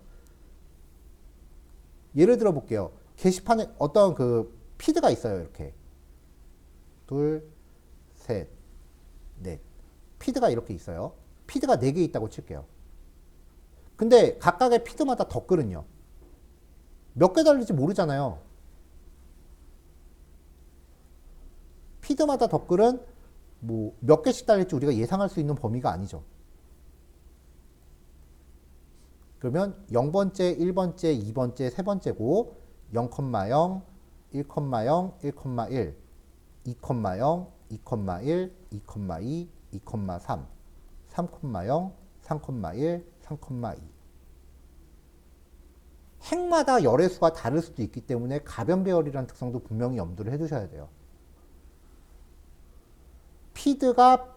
Speaker 1: 예를 들어 볼게요. 게시판에 어떤 그 피드가 있어요. 이렇게 둘, 셋, 넷. 피드가 이렇게 있어요. 피드가 4개 있다고 칠게요. 근데 각각의 피드마다 덧글은요. 몇 개 달릴지 모르잖아요. 피드마다 덧글은 뭐 몇 개씩 달릴지 우리가 예상할 수 있는 범위가 아니죠. 그러면 0번째, 1번째, 2번째, 3번째고 0,0, 1,0, 1,1, 2,0, 2,1, 2,2, 2,3, 3,0, 3,1, 3,2. 행마다 열의 수가 다를 수도 있기 때문에 가변 배열이라는 특성도 분명히 염두를 해두셔야 돼요. 피드가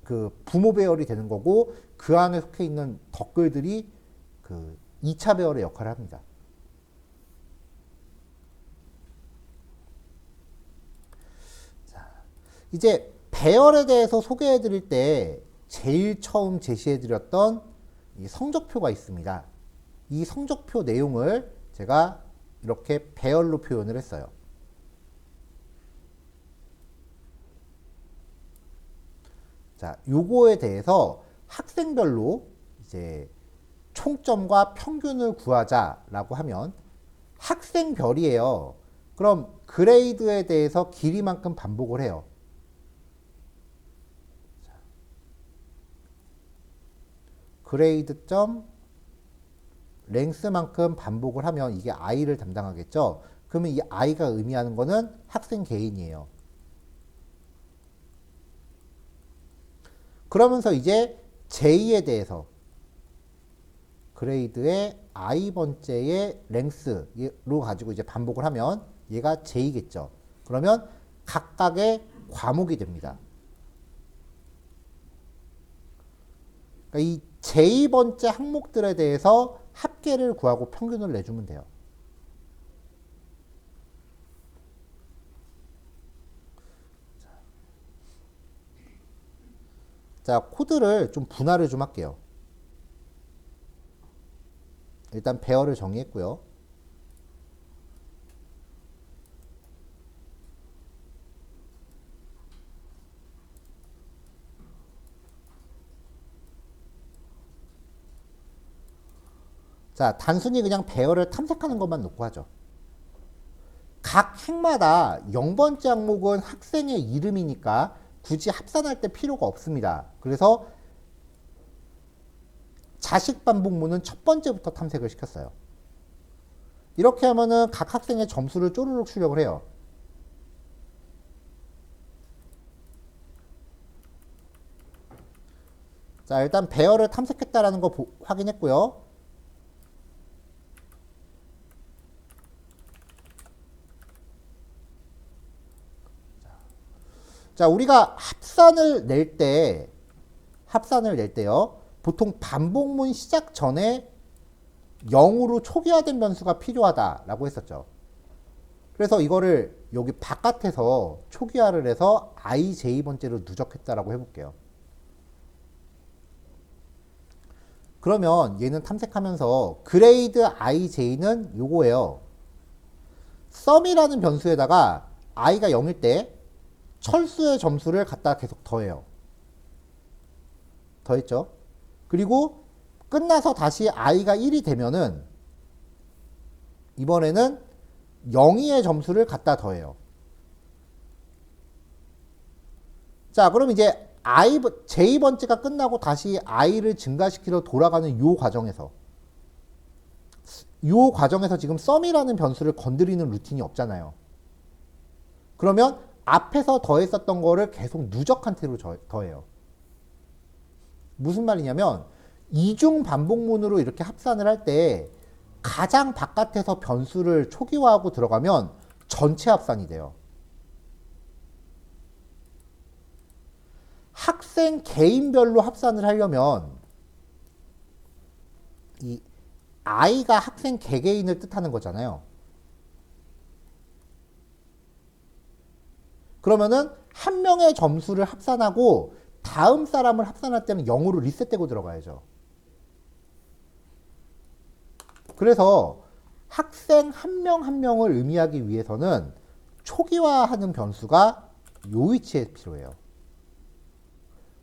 Speaker 1: 그 부모 배열이 되는 거고 그 안에 속해 있는 덧글들이 그 2차 배열의 역할을 합니다. 자, 이제 배열에 대해서 소개해 드릴 때 제일 처음 제시해 드렸던 이 성적표가 있습니다. 이 성적표 내용을 제가 이렇게 배열로 표현을 했어요. 자, 요거에 대해서 학생별로 이제 총점과 평균을 구하자라고 하면 학생별이에요. 그럼 그레이드에 대해서 길이만큼 반복을 해요. 그레이드 점 랭스만큼 반복을 하면 이게 i를 담당하겠죠. 그러면 이 i가 의미하는 거는 학생 개인이에요. 그러면서 이제 j에 대해서 그레이드의 i번째의 랭스로 가지고 이제 반복을 하면 얘가 j겠죠. 그러면 각각의 과목이 됩니다. 그러니까 이 j번째 항목들에 대해서 합계를 구하고 평균을 내주면 돼요. 자, 코드를 좀 분할을 좀 할게요. 일단 배열을 정의했고요. 자, 단순히 그냥 배열을 탐색하는 것만 놓고 하죠. 각 행마다 0번째 항목은 학생의 이름이니까 굳이 합산할 때 필요가 없습니다. 그래서 자식 반복문은 첫 번째부터 탐색을 시켰어요. 이렇게 하면은 각 학생의 점수를 쪼르륵 출력을 해요. 자, 일단 배열을 탐색했다라는 거 확인했고요. 자, 우리가 합산을 낼 때요. 보통 반복문 시작 전에 0으로 초기화된 변수가 필요하다라고 했었죠. 그래서 이거를 여기 바깥에서 초기화를 해서 ij번째로 누적했다라고 해볼게요. 그러면 얘는 탐색하면서 그레이드 ij는 요거예요. sum이라는 변수에다가 i가 0일 때 철수의 점수를 갖다 계속 더해요. 더했죠. 그리고 끝나서 다시 i가 1이 되면은 이번에는 0의 점수를 갖다 더해요. 자, 그럼 이제 j번째가 끝나고 다시 i를 증가시키러 돌아가는 요 과정에서 지금 sum이라는 변수를 건드리는 루틴이 없잖아요. 그러면 앞에서 더했었던 거를 계속 누적한 태로 더해요. 무슨 말이냐면 이중 반복문으로 이렇게 합산을 할 때 가장 바깥에서 변수를 초기화하고 들어가면 전체 합산이 돼요. 학생 개인별로 합산을 하려면 이 i가 학생 개개인을 뜻하는 거잖아요. 그러면은 한 명의 점수를 합산하고 다음 사람을 합산할 때는 0으로 리셋되고 들어가야죠. 그래서 학생 한 명 한 명을 의미하기 위해서는 초기화하는 변수가 요 위치에 필요해요.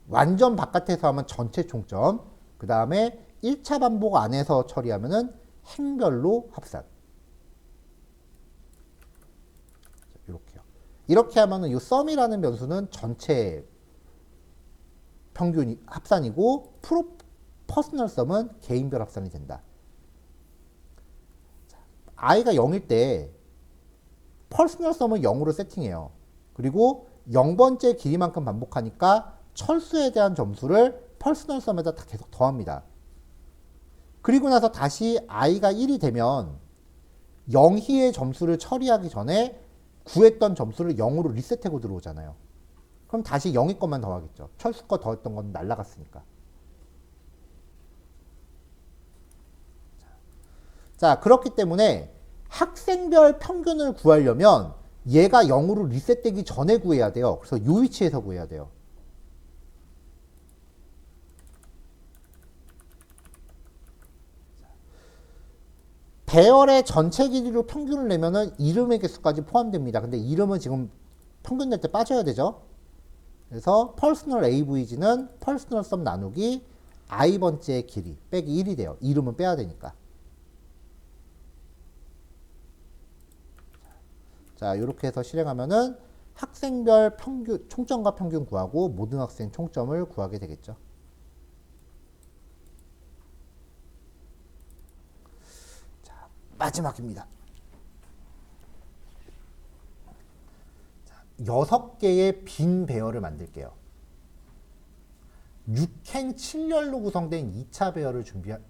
Speaker 1: 완전 바깥에서 하면 전체 총점, 그 다음에 1차 반복 안에서 처리하면은 행별로 합산. 이렇게요. 이렇게 하면은 이 sum이라는 변수는 전체 평균 합산이고 퍼스널 sum은 개인별 합산이 된다. i가 0일 때 퍼스널 sum은 0으로 세팅해요. 그리고 0번째 길이만큼 반복하니까 철수에 대한 점수를 퍼스널 sum에다 계속 더합니다. 그리고 나서 다시 i가 1이 되면 0희의 점수를 처리하기 전에 구했던 점수를 0으로 리셋하고 들어오잖아요. 그럼 다시 0의 것만 더하겠죠. 철수 거 더했던 건 날라갔으니까. 자, 그렇기 때문에 학생별 평균을 구하려면 얘가 0으로 리셋되기 전에 구해야 돼요. 그래서 이 위치에서 구해야 돼요. 배열의 전체 길이로 평균을 내면은 이름의 개수까지 포함됩니다. 근데 이름은 지금 평균 낼 때 빠져야 되죠. 그래서 퍼스널 avg는 퍼스널 sum 나누기 i번째 길이 빼기 1이 돼요. 이름은 빼야 되니까. 자, 이렇게 해서 실행하면은 학생별 평균, 총점과 평균 구하고 모든 학생 총점을 구하게 되겠죠. 자, 마지막입니다. 자, 6개의 빈 배열을 만들게요. 6행 7열로 구성된 2차 배열을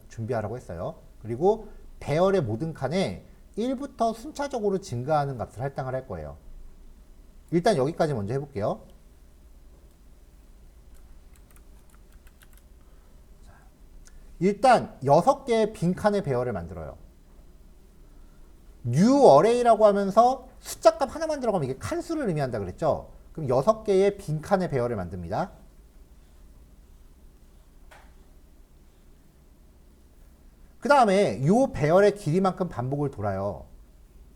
Speaker 1: 준비하라고 했어요. 그리고 배열의 모든 칸에 1부터 순차적으로 증가하는 값을 할당을 할 거예요. 일단 여기까지 먼저 해볼게요. 일단 6개의 빈칸의 배열을 만들어요. new array라고 하면서 숫자값 하나만 들어가면 이게 칸수를 의미한다 그랬죠. 그럼 6개의 빈칸의 배열을 만듭니다. 그 다음에 요 배열의 길이만큼 반복을 돌아요.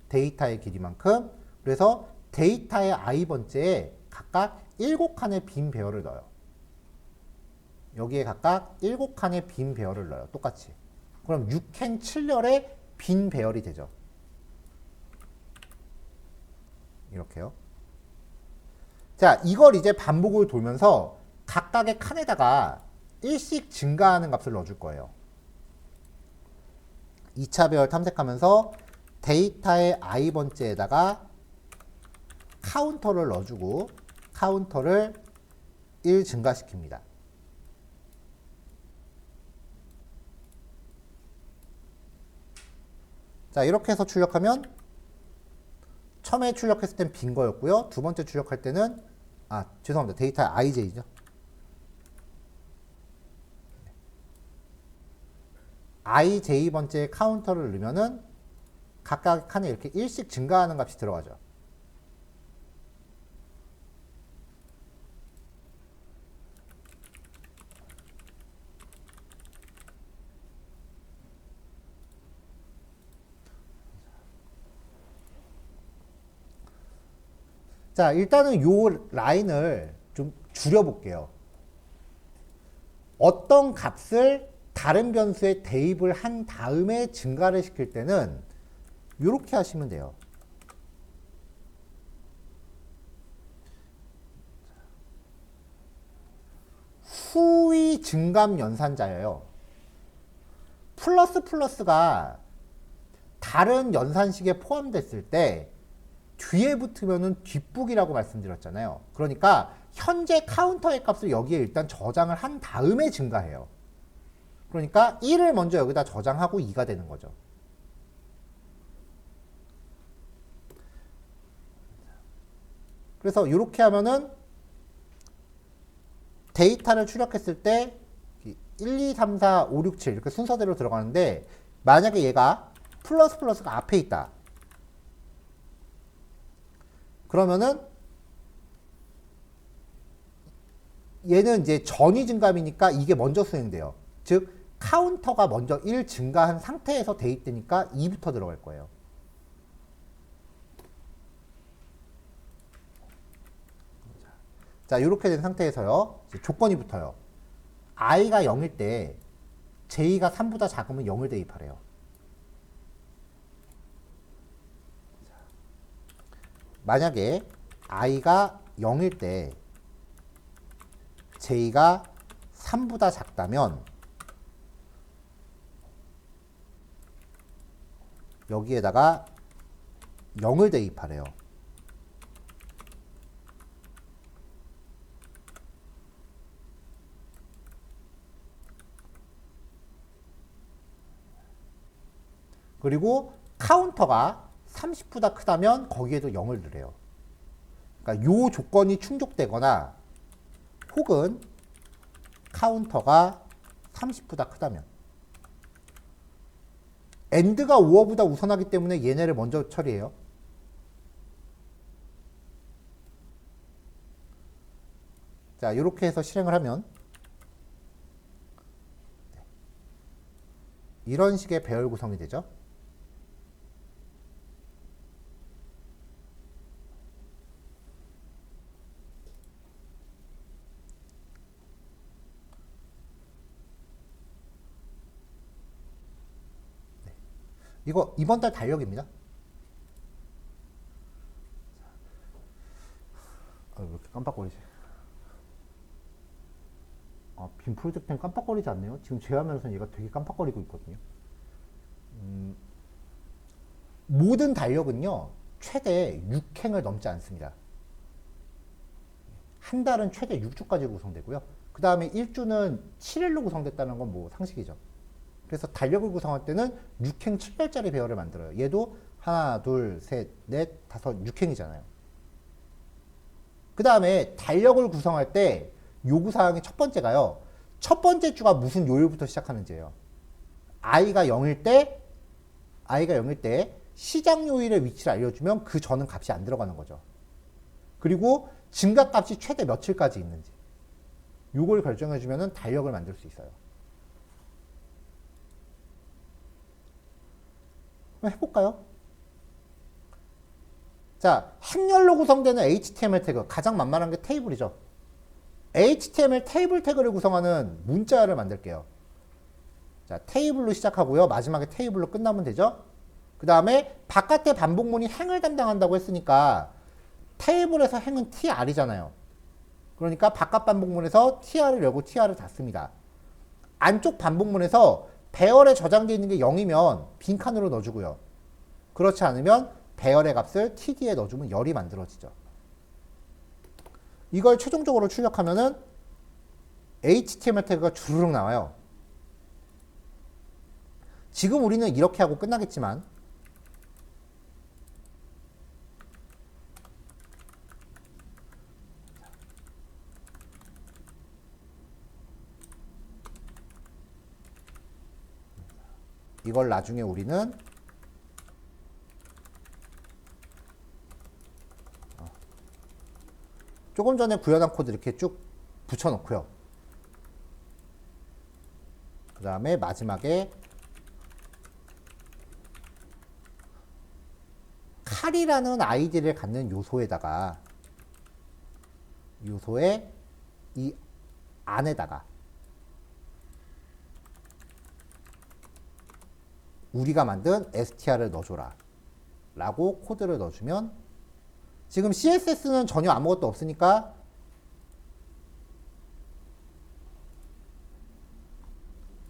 Speaker 1: 데이터의 길이만큼. 그래서 데이터의 i번째에 각각 7칸의 빈 배열을 넣어요. 여기에 각각 7칸의 빈 배열을 넣어요. 똑같이. 그럼 6행 7열의 빈 배열이 되죠. 이렇게요. 자, 이걸 이제 반복을 돌면서 각각의 칸에다가 1씩 증가하는 값을 넣어줄 거예요. 2차 배열 탐색하면서 데이터의 i번째에다가 카운터를 넣어주고 카운터를 1 증가시킵니다. 자, 이렇게 해서 출력하면 처음에 출력했을 땐 빈 거였고요. 두 번째 출력할 때는 죄송합니다. 데이터 ij죠. ij번째 카운터를 넣으면은 각각 칸에 이렇게 1씩 증가하는 값이 들어가죠. 자, 일단은 요 라인을 좀 줄여볼게요. 어떤 값을 다른 변수에 대입을 한 다음에 증가를 시킬 때는 이렇게 하시면 돼요. 후위 증감 연산자예요. 플러스가 다른 연산식에 포함됐을 때 뒤에 붙으면은 뒷북이라고 말씀드렸잖아요. 그러니까 현재 카운터의 값을 여기에 일단 저장을 한 다음에 증가해요. 그러니까 1을 먼저 여기다 저장하고 2가 되는 거죠. 그래서 이렇게 하면은 데이터를 출력했을 때 1, 2, 3, 4, 5, 6, 7 이렇게 순서대로 들어가는데 만약에 얘가 플러스가 앞에 있다. 그러면은 얘는 이제 전위 증감이니까 이게 먼저 수행돼요. 즉 카운터가 먼저 1 증가한 상태에서 대입되니까 2부터 들어갈 거예요. 자, 이렇게 된 상태에서요. 조건이 붙어요. i가 0일 때 j가 3보다 작으면 0을 대입하래요. 만약에 i가 0일 때 j가 3보다 작다면 여기에다가 0을 대입하래요. 그리고 카운터가 30보다 크다면 거기에도 0을 넣으래요. 그러니까 요 조건이 충족되거나 혹은 카운터가 30보다 크다면 AND가 5어보다 우선하기 때문에 얘네를 먼저 처리해요. 자, 이렇게 해서 실행을 하면 이런 식의 배열 구성이 되죠. 이거 이번 달 달력입니다. 왜 이렇게 깜빡거리지? 빔 프로젝트는 깜빡거리지 않네요. 지금 제 화면에서는 얘가 되게 깜빡거리고 있거든요. 모든 달력은요, 최대 6행을 넘지 않습니다. 한 달은 최대 6주까지로 구성되고요. 그 다음에 1주는 7일로 구성됐다는 건 뭐 상식이죠. 그래서 달력을 구성할 때는 6행 7열짜리 배열을 만들어요. 얘도 하나, 둘, 셋, 넷, 다섯, 6행이잖아요. 그 다음에 달력을 구성할 때 요구사항의 첫 번째가요. 첫 번째 주가 무슨 요일부터 시작하는지예요. i가 0일 때 시작 요일의 위치를 알려주면 그 전은 값이 안 들어가는 거죠. 그리고 증가값이 최대 며칠까지 있는지 요걸 결정해주면 달력을 만들 수 있어요. 한번 해볼까요? 자, 행렬로 구성되는 HTML 태그, 가장 만만한 게 테이블이죠. HTML 테이블 태그를 구성하는 문자를 만들게요. 자, 테이블로 시작하고요. 마지막에 테이블로 끝나면 되죠. 그 다음에 바깥에 반복문이 행을 담당한다고 했으니까 테이블에서 행은 tr이잖아요. 그러니까 바깥 반복문에서 tr을 열고 tr을 닫습니다. 안쪽 반복문에서 배열에 저장되어 있는 게 0이면 빈칸으로 넣어주고요. 그렇지 않으면 배열의 값을 td에 넣어주면 열이 만들어지죠. 이걸 최종적으로 출력하면은 HTML 태그가 주르륵 나와요. 지금 우리는 이렇게 하고 끝나겠지만 이걸 나중에 우리는 조금 전에 구현한 코드 이렇게 쭉 붙여놓고요. 그 다음에 마지막에 칼이라는 아이디를 갖는 요소에다가 요소의 이 안에다가 우리가 만든 str을 넣어줘라 라고 코드를 넣어주면 지금 CSS는 전혀 아무것도 없으니까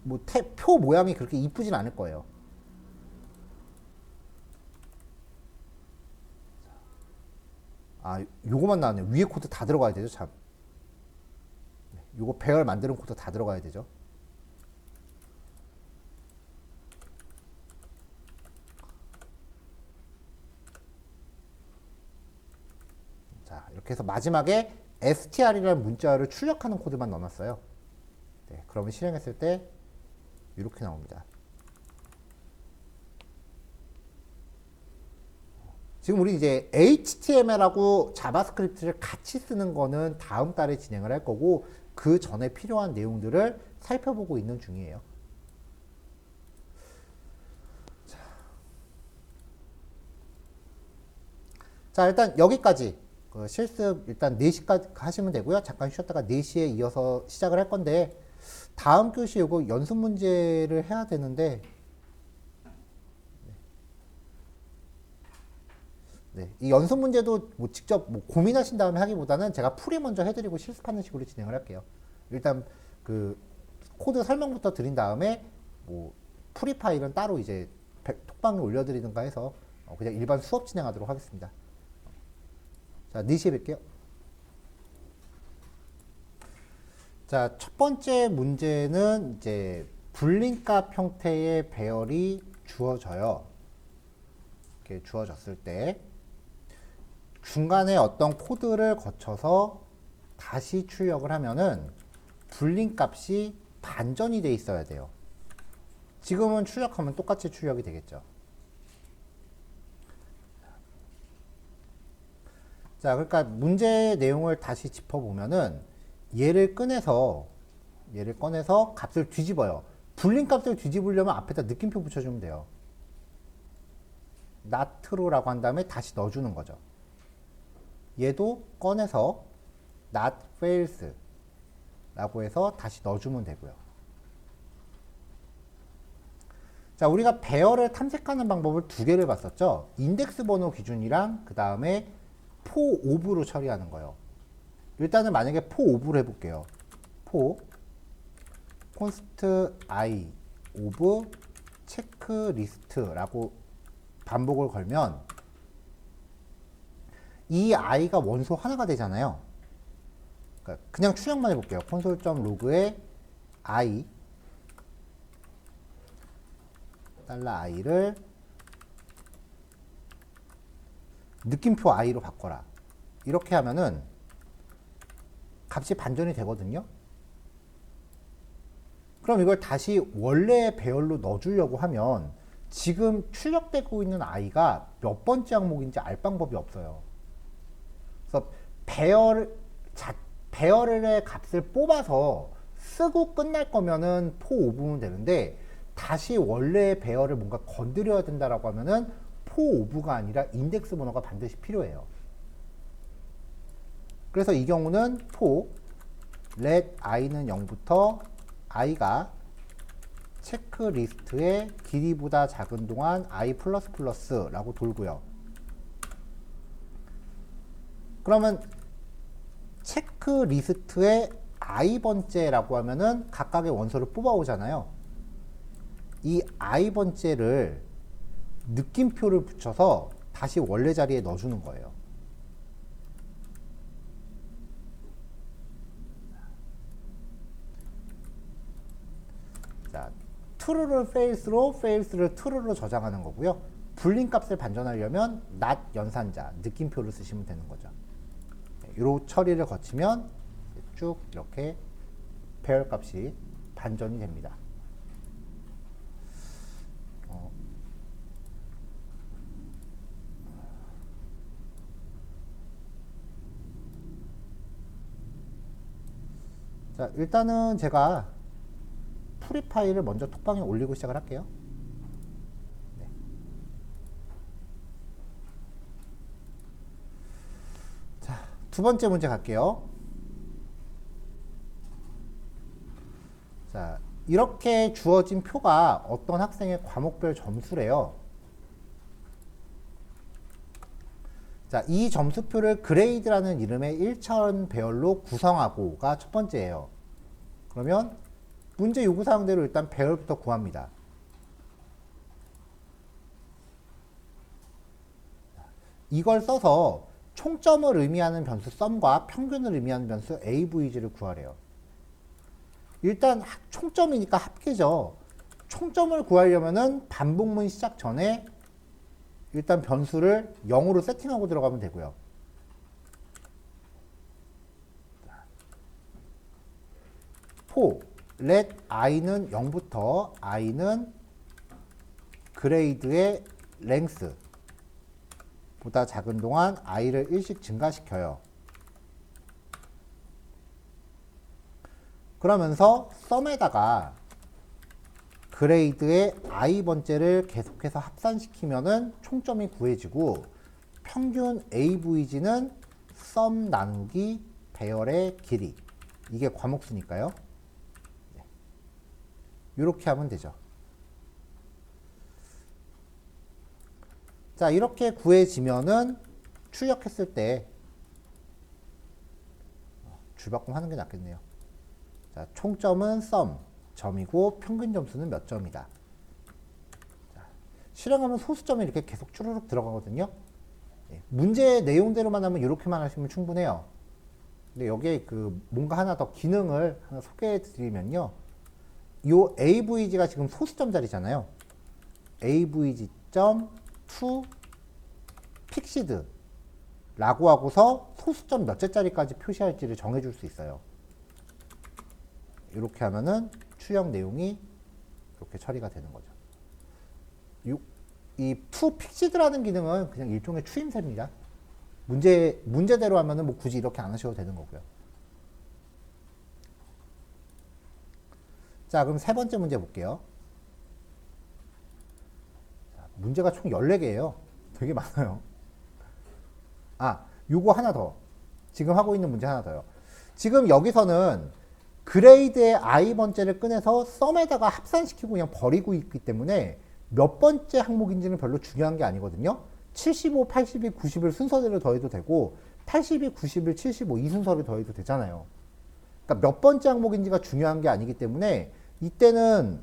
Speaker 1: 뭐 표 모양이 그렇게 이쁘진 않을 거예요. 아, 요거만 나왔네요. 위에 코드 다 들어가야 되죠, 참. 요거 배열 만드는 코드 다 들어가야 되죠. 자, 이렇게 해서 마지막에 str이라는 문자를 출력하는 코드만 넣어놨어요. 네, 그러면 실행했을 때 이렇게 나옵니다. 지금 우리 이제 HTML하고 자바스크립트를 같이 쓰는 거는 다음 달에 진행을 할 거고 그 전에 필요한 내용들을 살펴보고 있는 중이에요. 자, 일단 여기까지 실습 일단 4시까지 하시면 되고요. 잠깐 쉬었다가 4시에 이어서 시작을 할 건데 다음 교시 이거 연습 문제를 해야 되는데 네, 이 연습 문제도 뭐 직접 뭐 고민하신 다음에 하기보다는 제가 풀이 먼저 해드리고 실습하는 식으로 진행을 할게요. 일단 그 코드 설명부터 드린 다음에 뭐 풀이 파일은 따로 이제 톡방에 올려드리든가 해서 그냥 일반 수업 진행하도록 하겠습니다. 자, 4시에 뵐게요. 자, 첫 번째 문제는 이제 불림값 형태의 배열이 주어져요. 이렇게 주어졌을 때 중간에 어떤 코드를 거쳐서 다시 출력을 하면은 불림값이 반전이 돼 있어야 돼요. 지금은 출력하면 똑같이 출력이 되겠죠. 자, 그러니까 문제 내용을 다시 짚어보면은 얘를 꺼내서 값을 뒤집어요. 불림값을 뒤집으려면 앞에다 느낌표 붙여주면 돼요. not true라고 한 다음에 다시 넣어주는 거죠. 얘도 꺼내서 not fails 라고 해서 다시 넣어주면 되고요. 자, 우리가 배열을 탐색하는 방법을 2개를 봤었죠. 인덱스 번호 기준이랑 그 다음에 for of로 처리하는 거예요. 일단은 만약에 for of로 해볼게요. for const I of checklist라고 반복을 걸면 이 i가 원소 하나가 되잖아요. 그러니까 그냥 출력만 해볼게요. console.log에 i $i를 느낌표 i로 바꿔라. 이렇게 하면은 값이 반전이 되거든요. 그럼 이걸 다시 원래의 배열로 넣어주려고 하면 지금 출력되고 있는 i가 몇 번째 항목인지 알 방법이 없어요. 그래서 배열의 값을 뽑아서 쓰고 끝날 거면은 for of면 되는데 다시 원래의 배열을 뭔가 건드려야 된다라고 하면은 for of가 아니라 인덱스 번호가 반드시 필요해요. 그래서 이 경우는 for let i는 0부터 i가 체크리스트의 길이보다 작은 동안 i++ 라고 돌고요. 그러면 체크리스트의 i번째라고 하면은 각각의 원소를 뽑아오잖아요. 이 i번째를 느낌표를 붙여서 다시 원래 자리에 넣어주는 거예요. 자, true를 false로, false를 true로 저장하는 거고요. 불린 값을 반전하려면 not 연산자, 느낌표를 쓰시면 되는 거죠. 이 처리를 거치면 쭉 이렇게 배열 값이 반전이 됩니다. 자, 일단은 제가 프리 파일을 먼저 톡방에 올리고 시작을 할게요. 네. 자, 두 번째 문제 갈게요. 자, 이렇게 주어진 표가 어떤 학생의 과목별 점수래요. 자, 이 점수표를 그레이드라는 이름의 1차원 배열로 구성하고가 첫 번째예요. 그러면 문제 요구사항대로 일단 배열부터 구합니다. 이걸 써서 총점을 의미하는 변수 썸과 평균을 의미하는 변수 avg를 구하래요. 일단 총점이니까 합계죠. 총점을 구하려면은 반복문 시작 전에 일단 변수를 0으로 세팅하고 들어가면 되고요. for let i는 0부터 i는 그레이드의 length 보다 작은 동안 i를 1씩 증가시켜요. 그러면서 썸에다가 그레이드의 i번째를 계속해서 합산시키면은 총점이 구해지고 평균 avg는 썸 나누기 배열의 길이, 이게 과목수니까요. 이렇게 하면 되죠. 자, 이렇게 구해지면은 출력했을 때 줄바꿈 하는 게 낫겠네요. 자, 총점은 썸 점이고 평균 점수는 몇 점이다. 자, 실행하면 소수점이 이렇게 계속 추르륵 들어가거든요. 문제 내용대로만 하면 이렇게만 하시면 충분해요. 근데 여기에 뭔가 하나 더 기능을 하나 소개해 드리면요. 요 avg가 지금 소수점 자리잖아요. avg.to fixed 라고 하고서 소수점 몇째 자리까지 표시할지를 정해줄 수 있어요. 이렇게 하면은 출력 내용이 이렇게 처리가 되는 거죠. 이 to fixed라는 기능은 그냥 일종의 추임새입니다. 문제대로 하면은 뭐 굳이 이렇게 안 하셔도 되는 거고요. 자, 그럼 세 번째 문제 볼게요. 자, 문제가 총 14개예요. 되게 많아요. 아, 요거 하나 더. 지금 하고 있는 문제 하나 더요. 지금 여기서는 그레이드의 i번째를 꺼내서 썸에다가 합산시키고 그냥 버리고 있기 때문에 몇 번째 항목인지는 별로 중요한 게 아니거든요. 75, 82, 90을 순서대로 더해도 되고 82, 91, 75 이 순서를 더해도 되잖아요. 그러니까 몇 번째 항목인지가 중요한 게 아니기 때문에 이때는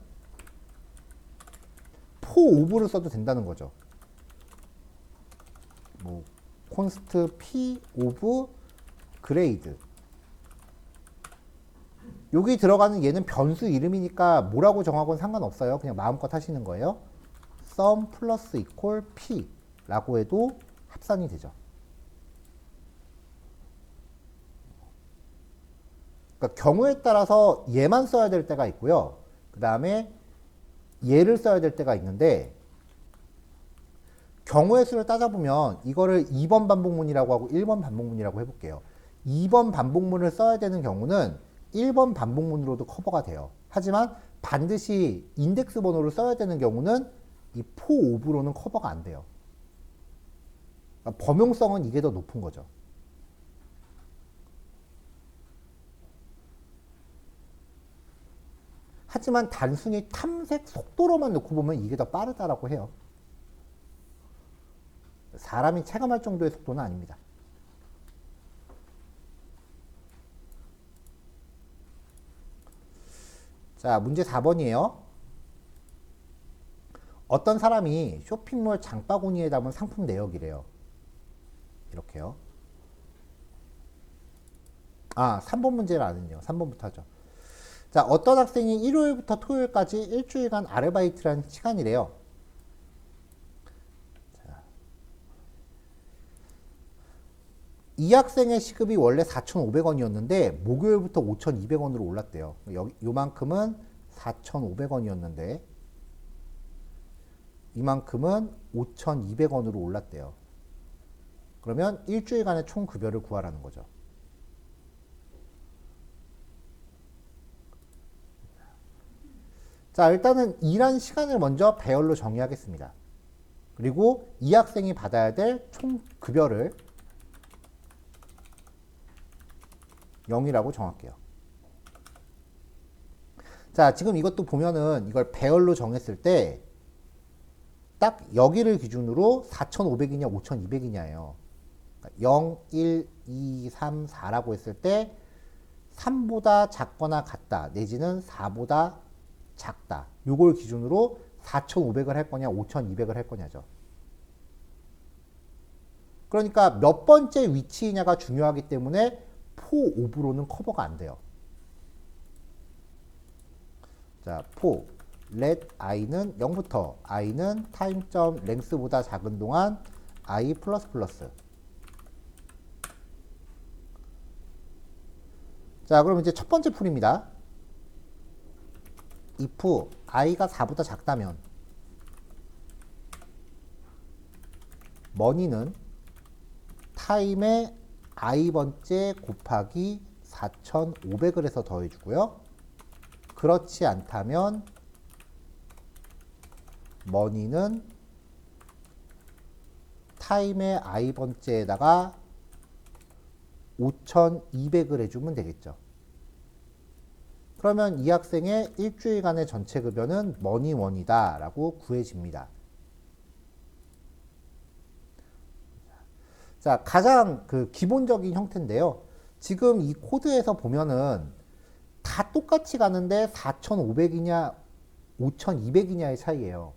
Speaker 1: for of를 써도 된다는 거죠. 뭐 const p of grade 여기 들어가는 얘는 변수 이름이니까 뭐라고 정하고는 상관없어요. 그냥 마음껏 하시는 거예요. sum 플러스 equal p 라고 해도 합산이 되죠. 그러니까 경우에 따라서 얘만 써야 될 때가 있고요. 그 다음에 얘를 써야 될 때가 있는데 경우의 수를 따져보면 이거를 2번 반복문이라고 하고 1번 반복문이라고 해볼게요. 2번 반복문을 써야 되는 경우는 1번 반복문으로도 커버가 돼요. 하지만 반드시 인덱스 번호를 써야 되는 경우는 이 for of로는 커버가 안 돼요. 그러니까 범용성은 이게 더 높은 거죠. 하지만 단순히 탐색 속도로만 놓고 보면 이게 더 빠르다라고 해요. 사람이 체감할 정도의 속도는 아닙니다. 자, 문제 4번이에요. 어떤 사람이 쇼핑몰 장바구니에 담은 상품 내역이래요. 이렇게요. 3번 문제를 아는요. 3번부터 하죠. 자, 어떤 학생이 일요일부터 토요일까지 일주일간 아르바이트를 한 시간이래요. 자, 이 학생의 시급이 원래 4,500원이었는데 목요일부터 5,200원으로 올랐대요. 요만큼은 4,500원이었는데 이만큼은 5,200원으로 올랐대요. 그러면 일주일간의 총 급여를 구하라는 거죠. 자, 일단은 일한 시간을 먼저 배열로 정의하겠습니다. 그리고 이 학생이 받아야 될 총 급여를 0이라고 정할게요. 자, 지금 이것도 보면은 이걸 배열로 정했을 때 딱 여기를 기준으로 4,500이냐 5,200이냐예요. 0, 1, 2, 3, 4라고 했을 때 3보다 작거나 같다 내지는 4보다 작다. 요걸 기준으로 4,500을 할 거냐 5,200을 할 거냐죠. 그러니까 몇 번째 위치이냐가 중요하기 때문에 for of로는 커버가 안 돼요. 자, for let i는 0부터 i는 타임점 length보다 작은 동안 i 플러스 플러스. 자, 그럼 이제 첫 번째 풀입니다. if i가 4보다 작다면 money는 타임의 i번째 곱하기 4,500을 해서 더해주고요. 그렇지 않다면 money는 타임의 i번째에다가 5,200을 해주면 되겠죠. 그러면 이 학생의 일주일간의 전체 급여는 money 1이다 라고 구해집니다. 자, 가장 기본적인 형태인데요. 지금 이 코드에서 보면은 다 똑같이 가는데 4,500이냐 5,200이냐의 차이예요.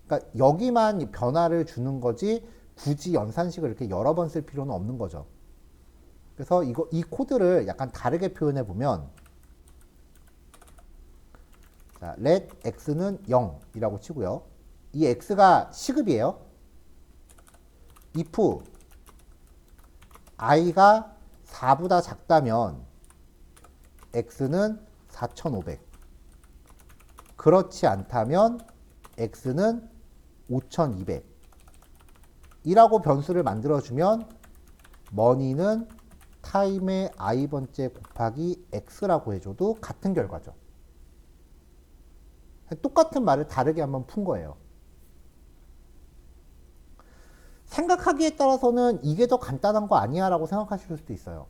Speaker 1: 그러니까 여기만 변화를 주는 거지 굳이 연산식을 이렇게 여러 번 쓸 필요는 없는 거죠. 그래서 이 코드를 약간 다르게 표현해 보면, 자, let x는 0이라고 치고요. 이 x가 시급이에요. if i가 4보다 작다면 x는 4,500. 그렇지 않다면 x는 5,200. 이라고 변수를 만들어주면 money는 타임의 i번째 곱하기 x라고 해줘도 같은 결과죠. 똑같은 말을 다르게 한번 푼 거예요. 생각하기에 따라서는 이게 더 간단한 거 아니야 라고 생각하실 수도 있어요.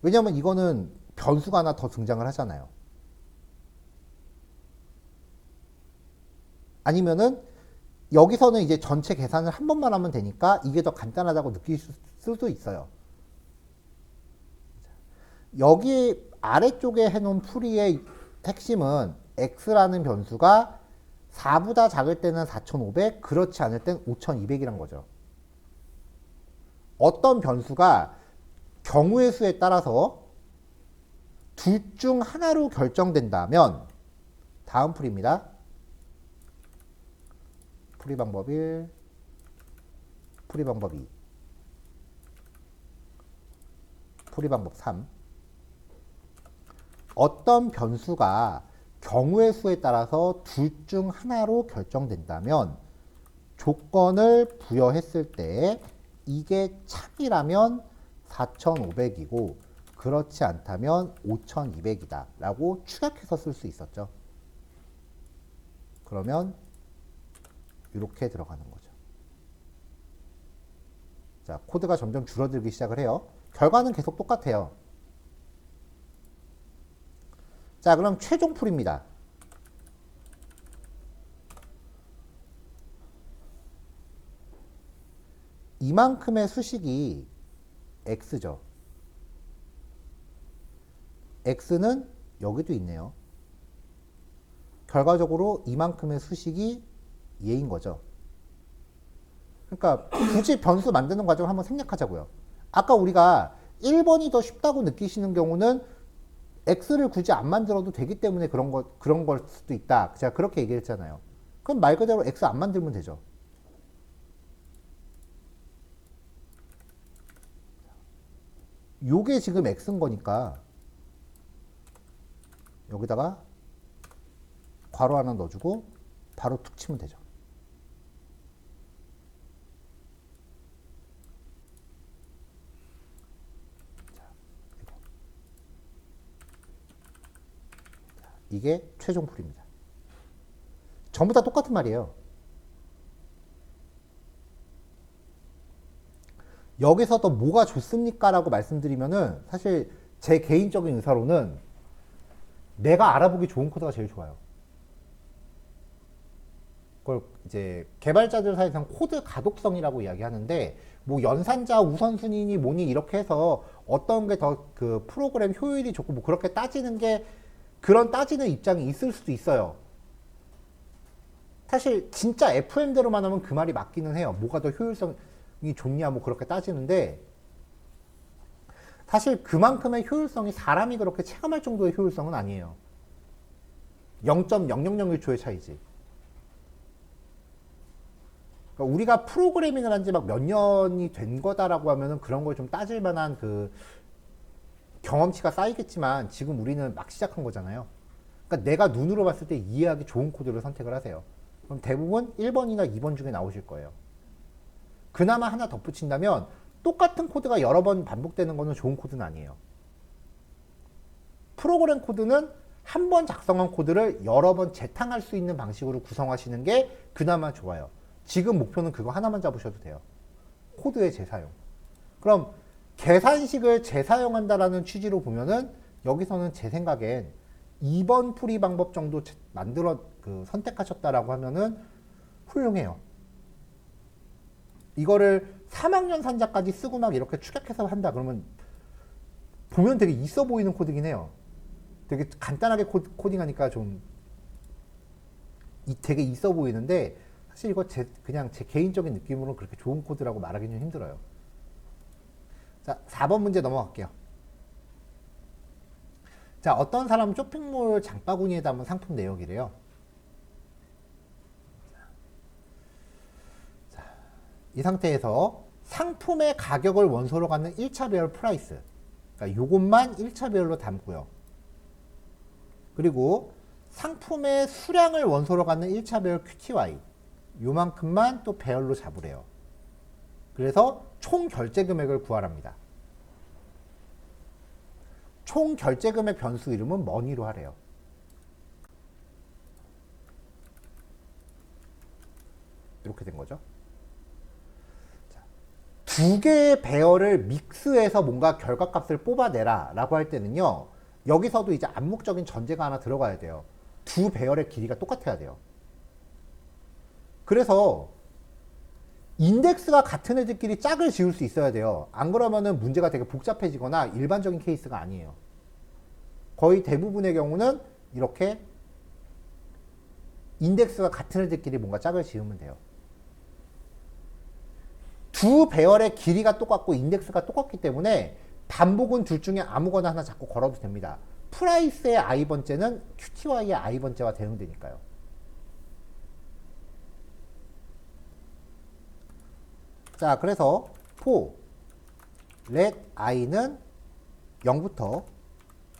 Speaker 1: 왜냐하면 이거는 변수가 하나 더 등장을 하잖아요. 아니면은 여기서는 이제 전체 계산을 한 번만 하면 되니까 이게 더 간단하다고 느낄 수도 있어요. 여기 아래쪽에 해놓은 풀이의 핵심은 x라는 변수가 4보다 작을 때는 4,500, 그렇지 않을 땐 5,200이란 거죠. 어떤 변수가 경우의 수에 따라서 둘 중 하나로 결정된다면, 다음 풀입니다. 풀이 방법 1, 풀이 방법 2, 풀이 방법 3. 어떤 변수가 경우의 수에 따라서 둘 중 하나로 결정된다면 조건을 부여했을 때 이게 참이라면 4,500이고 그렇지 않다면 5,200이다 라고 축약해서 쓸 수 있었죠. 그러면 이렇게 들어가는 거죠. 자, 코드가 점점 줄어들기 시작을 해요. 결과는 계속 똑같아요. 자, 그럼 최종 풀입니다. 이만큼의 수식이 x죠. x는 여기도 있네요. 결과적으로 이만큼의 수식이 얘인 거죠. 그러니까 굳이 변수 만드는 과정을 한번 생략하자고요. 아까 우리가 1번이 더 쉽다고 느끼시는 경우는 x를 굳이 안 만들어도 되기 때문에 그런 걸 수도 있다. 제가 그렇게 얘기했잖아요. 그럼 말 그대로 x 안 만들면 되죠. 요게 지금 x인 거니까 여기다가 괄호 하나 넣어주고 바로 툭 치면 되죠. 이게 최종 풀입니다. 전부 다 똑같은 말이에요. 여기서 더 뭐가 좋습니까? 라고 말씀드리면은 사실 제 개인적인 의사로는 내가 알아보기 좋은 코드가 제일 좋아요. 그걸 이제 개발자들 사이에서는 코드 가독성이라고 이야기하는데 뭐 연산자 우선순위니 뭐니 이렇게 해서 어떤 게 더 그 프로그램 효율이 좋고 뭐 그렇게 따지는 게 그런 따지는 입장이 있을 수도 있어요. 사실 진짜 FM대로만 하면 그 말이 맞기는 해요. 뭐가 더 효율성이 좋냐 뭐 그렇게 따지는데 사실 그만큼의 효율성이 사람이 그렇게 체감할 정도의 효율성은 아니에요. 0.0001초의 차이지. 그러니까 우리가 프로그래밍을 한 지 막 몇 년이 된 거다라고 하면은 그런 걸 좀 따질 만한 그 경험치가 쌓이겠지만 지금 우리는 막 시작한 거잖아요. 그러니까 내가 눈으로 봤을 때 이해하기 좋은 코드를 선택을 하세요. 그럼 대부분 1번이나 2번 중에 나오실 거예요. 그나마 하나 덧붙인다면 똑같은 코드가 여러 번 반복되는 거는 좋은 코드는 아니에요. 프로그램 코드는 한 번 작성한 코드를 여러 번 재탕할 수 있는 방식으로 구성하시는 게 그나마 좋아요. 지금 목표는 그거 하나만 잡으셔도 돼요. 코드의 재사용. 그럼 계산식을 재사용한다라는 취지로 보면은 여기서는 제 생각엔 2번 풀이 방법 정도 선택하셨다라고 하면은 훌륭해요. 이거를 3학년 산자까지 쓰고 막 이렇게 축약해서 한다 그러면 보면 되게 있어 보이는 코드긴 해요. 되게 간단하게 코딩하니까 좀 되게 있어 보이는데 사실 이거 그냥 제 개인적인 느낌으로 그렇게 좋은 코드라고 말하기는 힘들어요. 자, 4번 문제 넘어갈게요. 자, 어떤 사람은 쇼핑몰 장바구니에 담은 상품 내역이래요. 자, 이 상태에서 상품의 가격을 원소로 갖는 1차 배열 프라이스. 그러니까 요것만 1차 배열로 담고요. 그리고 상품의 수량을 원소로 갖는 1차 배열 QTY. 요만큼만 또 배열로 잡으래요. 그래서 총 결제 금액을 구하랍니다. 총 결제 금액 변수 이름은 머니로 하래요. 이렇게 된 거죠. 두 개의 배열을 믹스해서 뭔가 결과값을 뽑아내라 라고 할 때는요, 여기서도 이제 암묵적인 전제가 하나 들어가야 돼요. 두 배열의 길이가 똑같아야 돼요. 그래서 인덱스가 같은 애들끼리 짝을 지을 수 있어야 돼요. 안 그러면은 문제가 되게 복잡해지거나 일반적인 케이스가 아니에요. 거의 대부분의 경우는 이렇게 인덱스가 같은 애들끼리 뭔가 짝을 지으면 돼요. 두 배열의 길이가 똑같고 인덱스가 똑같기 때문에 반복은 둘 중에 아무거나 하나 자꾸 걸어도 됩니다. 프라이스의 i번째는 QTY의 i번째와 대응되니까요. 자, 그래서 for let i는 0부터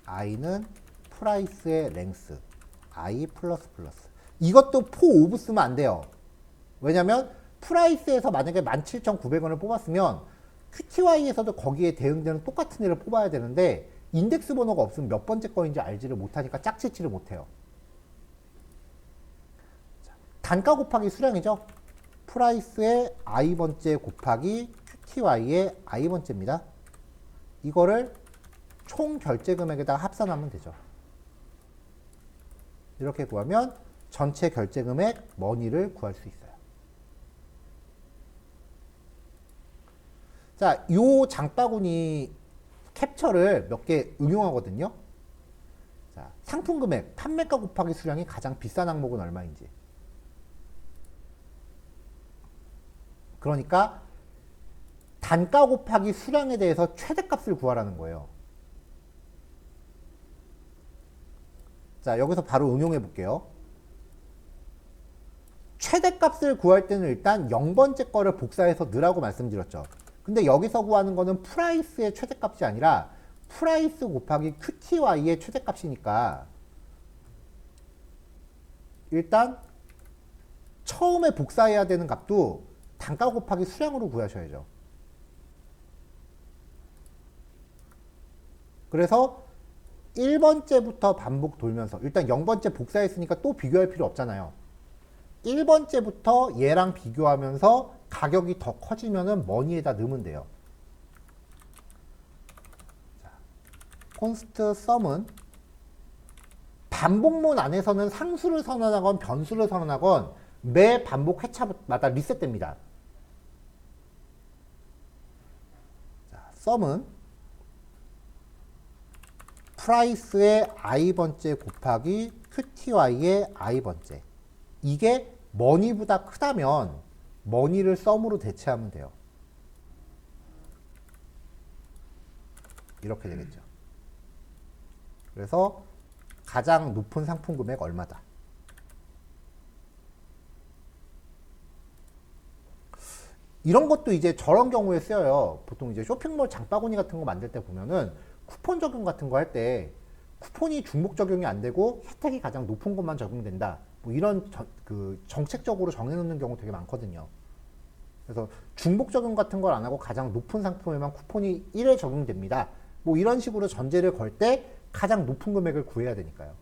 Speaker 1: i는 프라이스의 랭스 i 플러스 플러스. 이것도 for of 쓰면 안 돼요. 왜냐면 프라이스에서 만약에 17,900원을 뽑았으면 QTY에서도 거기에 대응되는 똑같은 애를 뽑아야 되는데 인덱스 번호가 없으면 몇 번째 거인지 알지를 못하니까 짝짓지를 못해요. 단가 곱하기 수량이죠. 프라이스의 i번째 곱하기 QTY의 i번째입니다. 이거를 총 결제 금액에다가 합산하면 되죠. 이렇게 구하면 전체 결제 금액 머니를 구할 수 있어요. 자, 요 장바구니 캡처를 몇 개 응용하거든요. 자, 상품 금액, 판매가 곱하기 수량이 가장 비싼 항목은 얼마인지. 그러니까 단가 곱하기 수량에 대해서 최대값을 구하라는 거예요. 자, 여기서 바로 응용해 볼게요. 최대값을 구할 때는 일단 0번째 거를 복사해서 넣으라고 말씀드렸죠. 근데 여기서 구하는 거는 프라이스의 최대값이 아니라 프라이스 곱하기 QTY의 최대값이니까 일단 처음에 복사해야 되는 값도 단가 곱하기 수량으로 구하셔야죠. 그래서 1번째부터 반복 돌면서 일단 0번째 복사했으니까 또 비교할 필요 없잖아요. 1번째부터 얘랑 비교하면서 가격이 더 커지면은 머니에다 넣으면 돼요. 콘스트 썸은 반복문 안에서는 상수를 선언하건 변수를 선언하건 매 반복 회차마다 리셋됩니다. 자, 썸은 프라이스의 i번째 곱하기 QTY의 i번째. 이게 머니보다 크다면 머니를 썸으로 대체하면 돼요. 이렇게 되겠죠. 그래서 가장 높은 상품 금액 얼마다. 이런 것도 이제 저런 경우에 쓰여요. 보통 이제 쇼핑몰 장바구니 같은 거 만들 때 보면은 쿠폰 적용 같은 거 할 때 쿠폰이 중복 적용이 안 되고 혜택이 가장 높은 것만 적용된다. 뭐 이런 정책적으로 정해놓는 경우 되게 많거든요. 그래서 중복 적용 같은 걸 안 하고 가장 높은 상품에만 쿠폰이 1회 적용됩니다. 뭐 이런 식으로 전제를 걸 때 가장 높은 금액을 구해야 되니까요.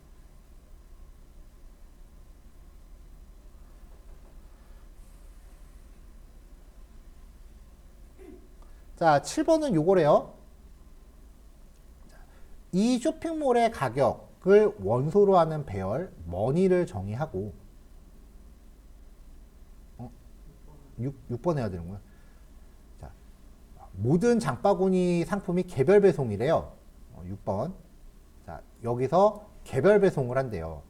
Speaker 1: 자, 7번은 요거래요. 이 쇼핑몰의 가격을 원소로 하는 배열, 머니를 정의하고 6번 해야 되는구나. 자, 모든 장바구니 상품이 개별 배송이래요. 6번. 자, 여기서 개별 배송을 한대요.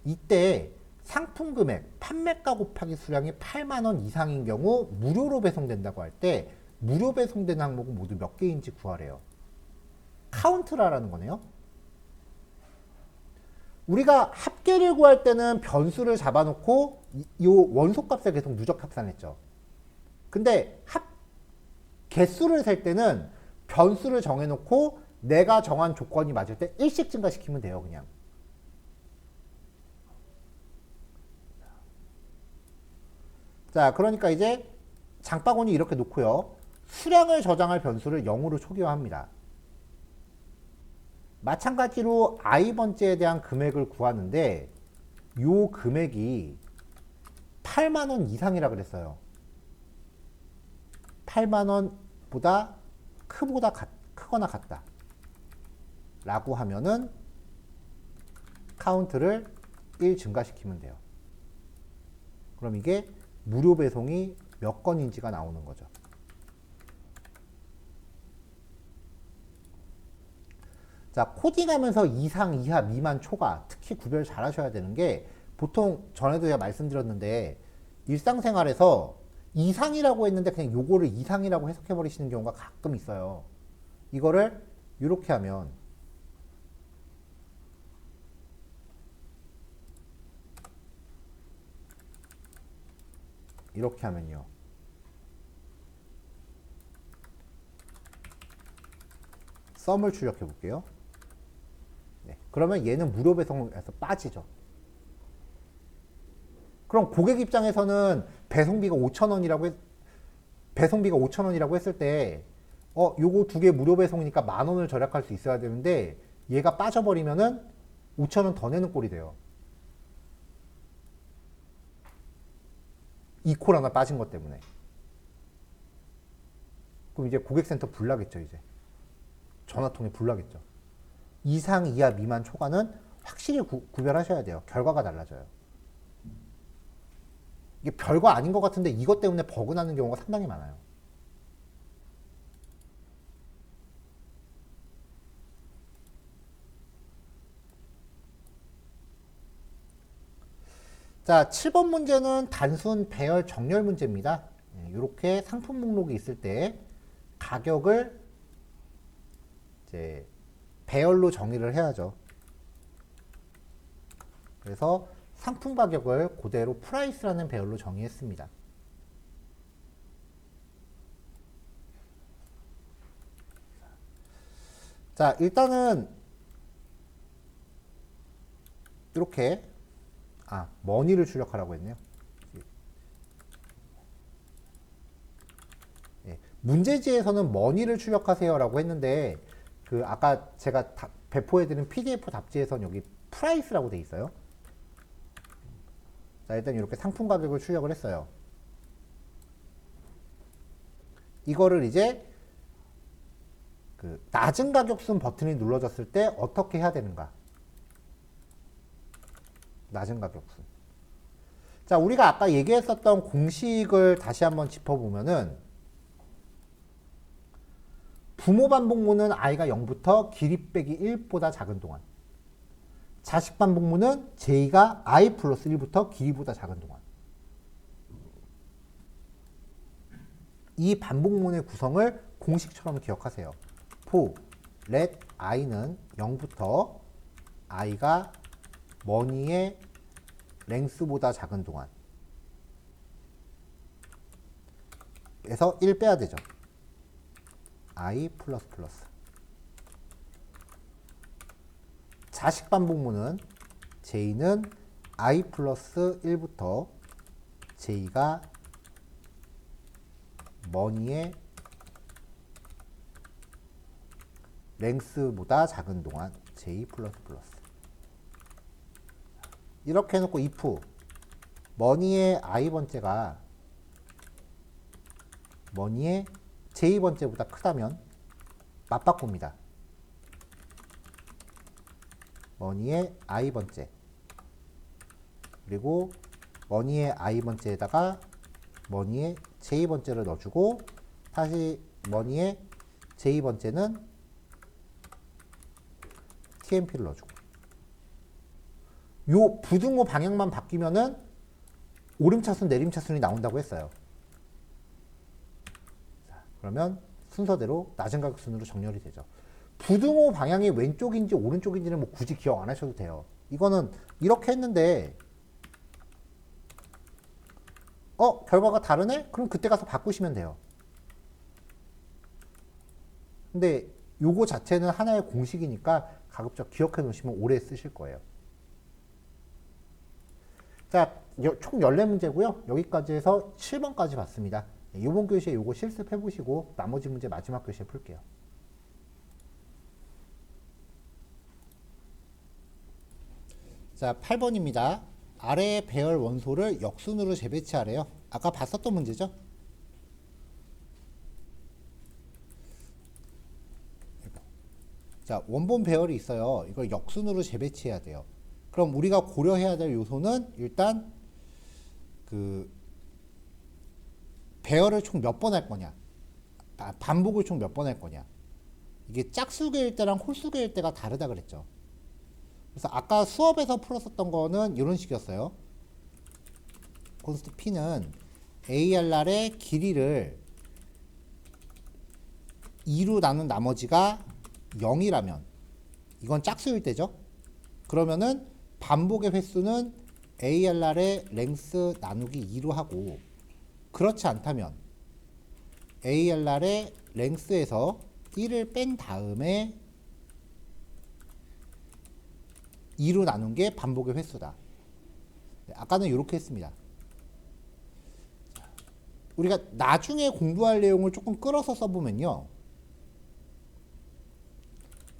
Speaker 1: 이때 상품 금액, 판매가 곱하기 수량이 8만원 이상인 경우 무료로 배송된다고 할 때 무료 배송된 항목은 모두 몇 개인지 구하래요. 카운트라라는 거네요. 우리가 합계를 구할 때는 변수를 잡아놓고 이 원소값을 계속 누적 합산했죠. 근데 개수를 셀 때는 변수를 정해놓고 내가 정한 조건이 맞을 때 1씩 증가시키면 돼요, 그냥. 자, 그러니까 이제 장바구니 이렇게 놓고요. 수량을 저장할 변수를 0으로 초기화합니다. 마찬가지로 i번째에 대한 금액을 구하는데 요 금액이 8만원 이상이라 그랬어요. 8만원보다 크거나 같다 라고 하면은 카운트를 1 증가시키면 돼요. 그럼 이게 무료 배송이 몇 건인지가 나오는 거죠. 자, 코딩하면서 이상, 이하, 미만, 초과 특히 구별 잘 하셔야 되는 게 보통 전에도 제가 말씀드렸는데 일상생활에서 이상이라고 했는데 그냥 요거를 이상이라고 해석해 버리시는 경우가 가끔 있어요. 이거를 이렇게 하면 이렇게 하면요. 썸을 출력해 볼게요. 네, 그러면 얘는 무료 배송에서 빠지죠. 그럼 고객 입장에서는 배송비가 5,000원이라고 배송비가 5,000원이라고 했을 때 요거 두 개 무료 배송이니까 10,000원을 절약할 수 있어야 되는데 얘가 빠져버리면은 5,000원 더 내는 꼴이 돼요. 이 콜 하나 빠진 것 때문에. 그럼 이제 고객센터 불나겠죠, 이제. 전화통에 불나겠죠. 이상, 이하, 미만, 초과는 확실히 구별하셔야 돼요. 결과가 달라져요. 이게 별거 아닌 것 같은데 이것 때문에 버그 나는 경우가 상당히 많아요. 자, 7번 문제는 단순 배열 정렬 문제입니다. 이렇게 상품 목록이 있을 때 가격을 이제 배열로 정의를 해야죠. 그래서 상품 가격을 그대로 프라이스라는 배열로 정의했습니다. 자, 일단은 이렇게 머니를 출력하라고 했네요. 예, 문제지에서는 머니를 출력하세요라고 했는데 그 아까 제가 배포해드린 PDF 답지에서는 여기 프라이스라고 돼 있어요. 자, 일단 이렇게 상품 가격을 출력을 했어요. 이거를 이제 그 낮은 가격순 버튼이 눌러졌을 때 어떻게 해야 되는가? 낮은 가격순. 자, 우리가 아까 얘기했었던 공식을 다시 한번 짚어보면은 부모 반복문은 i가 0부터 길이 빼기 1보다 작은 동안, 자식 반복문은 j가 i 플러스 1부터 길이보다 작은 동안. 이 반복문의 구성을 공식처럼 기억하세요. for let i는 0부터 i가 머니의 랭스보다 작은 동안 에서 1 빼야 되죠. i 플러스 플러스. 자식 반복문은 j는 i 플러스 1부터 j가 머니의 랭스보다 작은 동안 j 플러스 플러스. 이렇게 해놓고 if 머니의 i번째가 머니의 j번째보다 크다면 맞바꿉니다. 머니의 i번째 그리고 머니의 i번째에다가 머니의 j번째를 넣어주고 다시 머니의 j번째는 tmp를 넣어주고 요 부등호 방향만 바뀌면은 오름차순 내림차순이 나온다고 했어요. 자, 그러면 순서대로 낮은 가격순으로 정렬이 되죠. 부등호 방향이 왼쪽인지 오른쪽인지는 뭐 굳이 기억 안 하셔도 돼요. 이거는 이렇게 했는데 결과가 다르네? 그럼 그때 가서 바꾸시면 돼요. 근데 요거 자체는 하나의 공식이니까 가급적 기억해 놓으시면 오래 쓰실 거예요. 자, 총 14문제고요. 여기까지 해서 7번까지 봤습니다. 이번 교시에 요거 실습해 보시고 나머지 문제 마지막 교시에 풀게요. 자, 8번입니다. 아래의 배열 원소를 역순으로 재배치하래요. 아까 봤었던 문제죠? 자, 원본 배열이 있어요. 이걸 역순으로 재배치해야 돼요. 그럼 우리가 고려해야 될 요소는 일단 그 배열을 총 몇 번 할 거냐, 반복을 총 몇 번 할 거냐. 이게 짝수개일 때랑 홀수개일 때가 다르다 그랬죠. 그래서 아까 수업에서 풀었었던 거는 이런 식이었어요. 콘스트 P는 ARR의 길이를 2로 나눈 나머지가 0이라면 이건 짝수일 때죠. 그러면은 반복의 횟수는 ARR의 랭스 나누기 2로 하고, 그렇지 않다면 ARR의 랭스에서 1을 뺀 다음에 2로 나눈 게 반복의 횟수다. 아까는 이렇게 했습니다. 우리가 나중에 공부할 내용을 조금 끌어서 써보면요.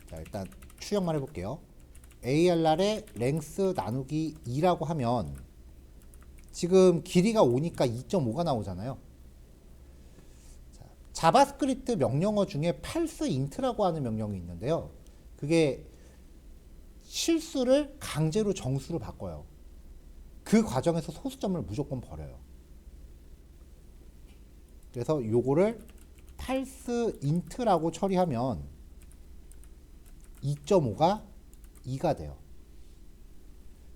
Speaker 1: 자, 일단 추정만 해볼게요. ARR의 랭스 나누기 2라고 하면 지금 길이가 5니까 2.5가 나오잖아요. 자, 자바스크립트 명령어 중에 parse int라고 하는 명령이 있는데요. 그게 실수를 강제로 정수로 바꿔요. 그 과정에서 소수점을 무조건 버려요. 그래서 요거를 parse int라고 처리하면 2.5가 2가 돼요.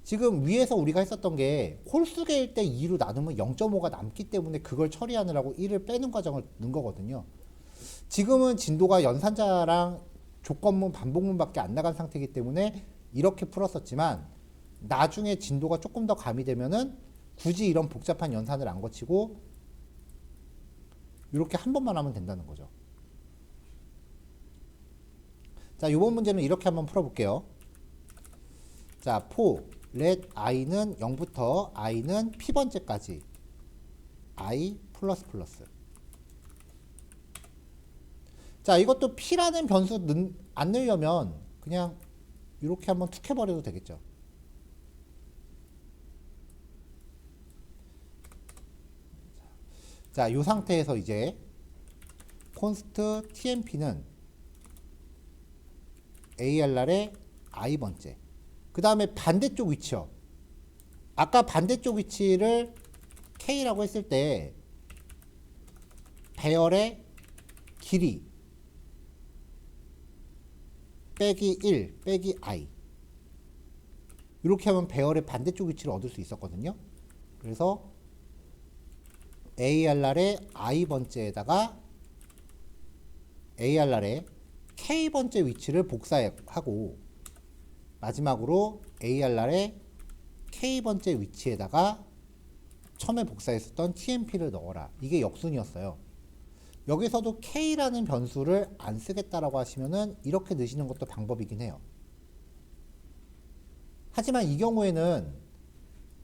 Speaker 1: 지금 위에서 우리가 했었던 게 홀수계일 때 2로 나누면 0.5가 남기 때문에 그걸 처리하느라고 1을 빼는 과정을 넣은 거거든요. 지금은 진도가 연산자랑 조건문, 반복문밖에 안 나간 상태이기 때문에 이렇게 풀었었지만 나중에 진도가 조금 더 가미되면은 굳이 이런 복잡한 연산을 안 거치고 이렇게 한 번만 하면 된다는 거죠. 자, 이번 문제는 이렇게 한번 풀어볼게요. 자, for let i는 0부터 i는 p번째까지 i 플러스 플러스. 자, 이것도 p라는 변수 안 넣으려면 그냥 이렇게 한번 툭 해버려도 되겠죠. 자, 이 상태에서 이제 const tmp는 ARR의 i번째. 그 다음에 반대쪽 위치요. 아까 반대쪽 위치를 K라고 했을 때 배열의 길이 빼기 1 빼기 I 이렇게 하면 배열의 반대쪽 위치를 얻을 수 있었거든요. 그래서 ARR의 I번째에다가 ARR의 K번째 위치를 복사하고 마지막으로 ARR의 K번째 위치에다가 처음에 복사했었던 TMP를 넣어라. 이게 역순이었어요. 여기서도 K라는 변수를 안 쓰겠다라고 하시면은 이렇게 넣으시는 것도 방법이긴 해요. 하지만 이 경우에는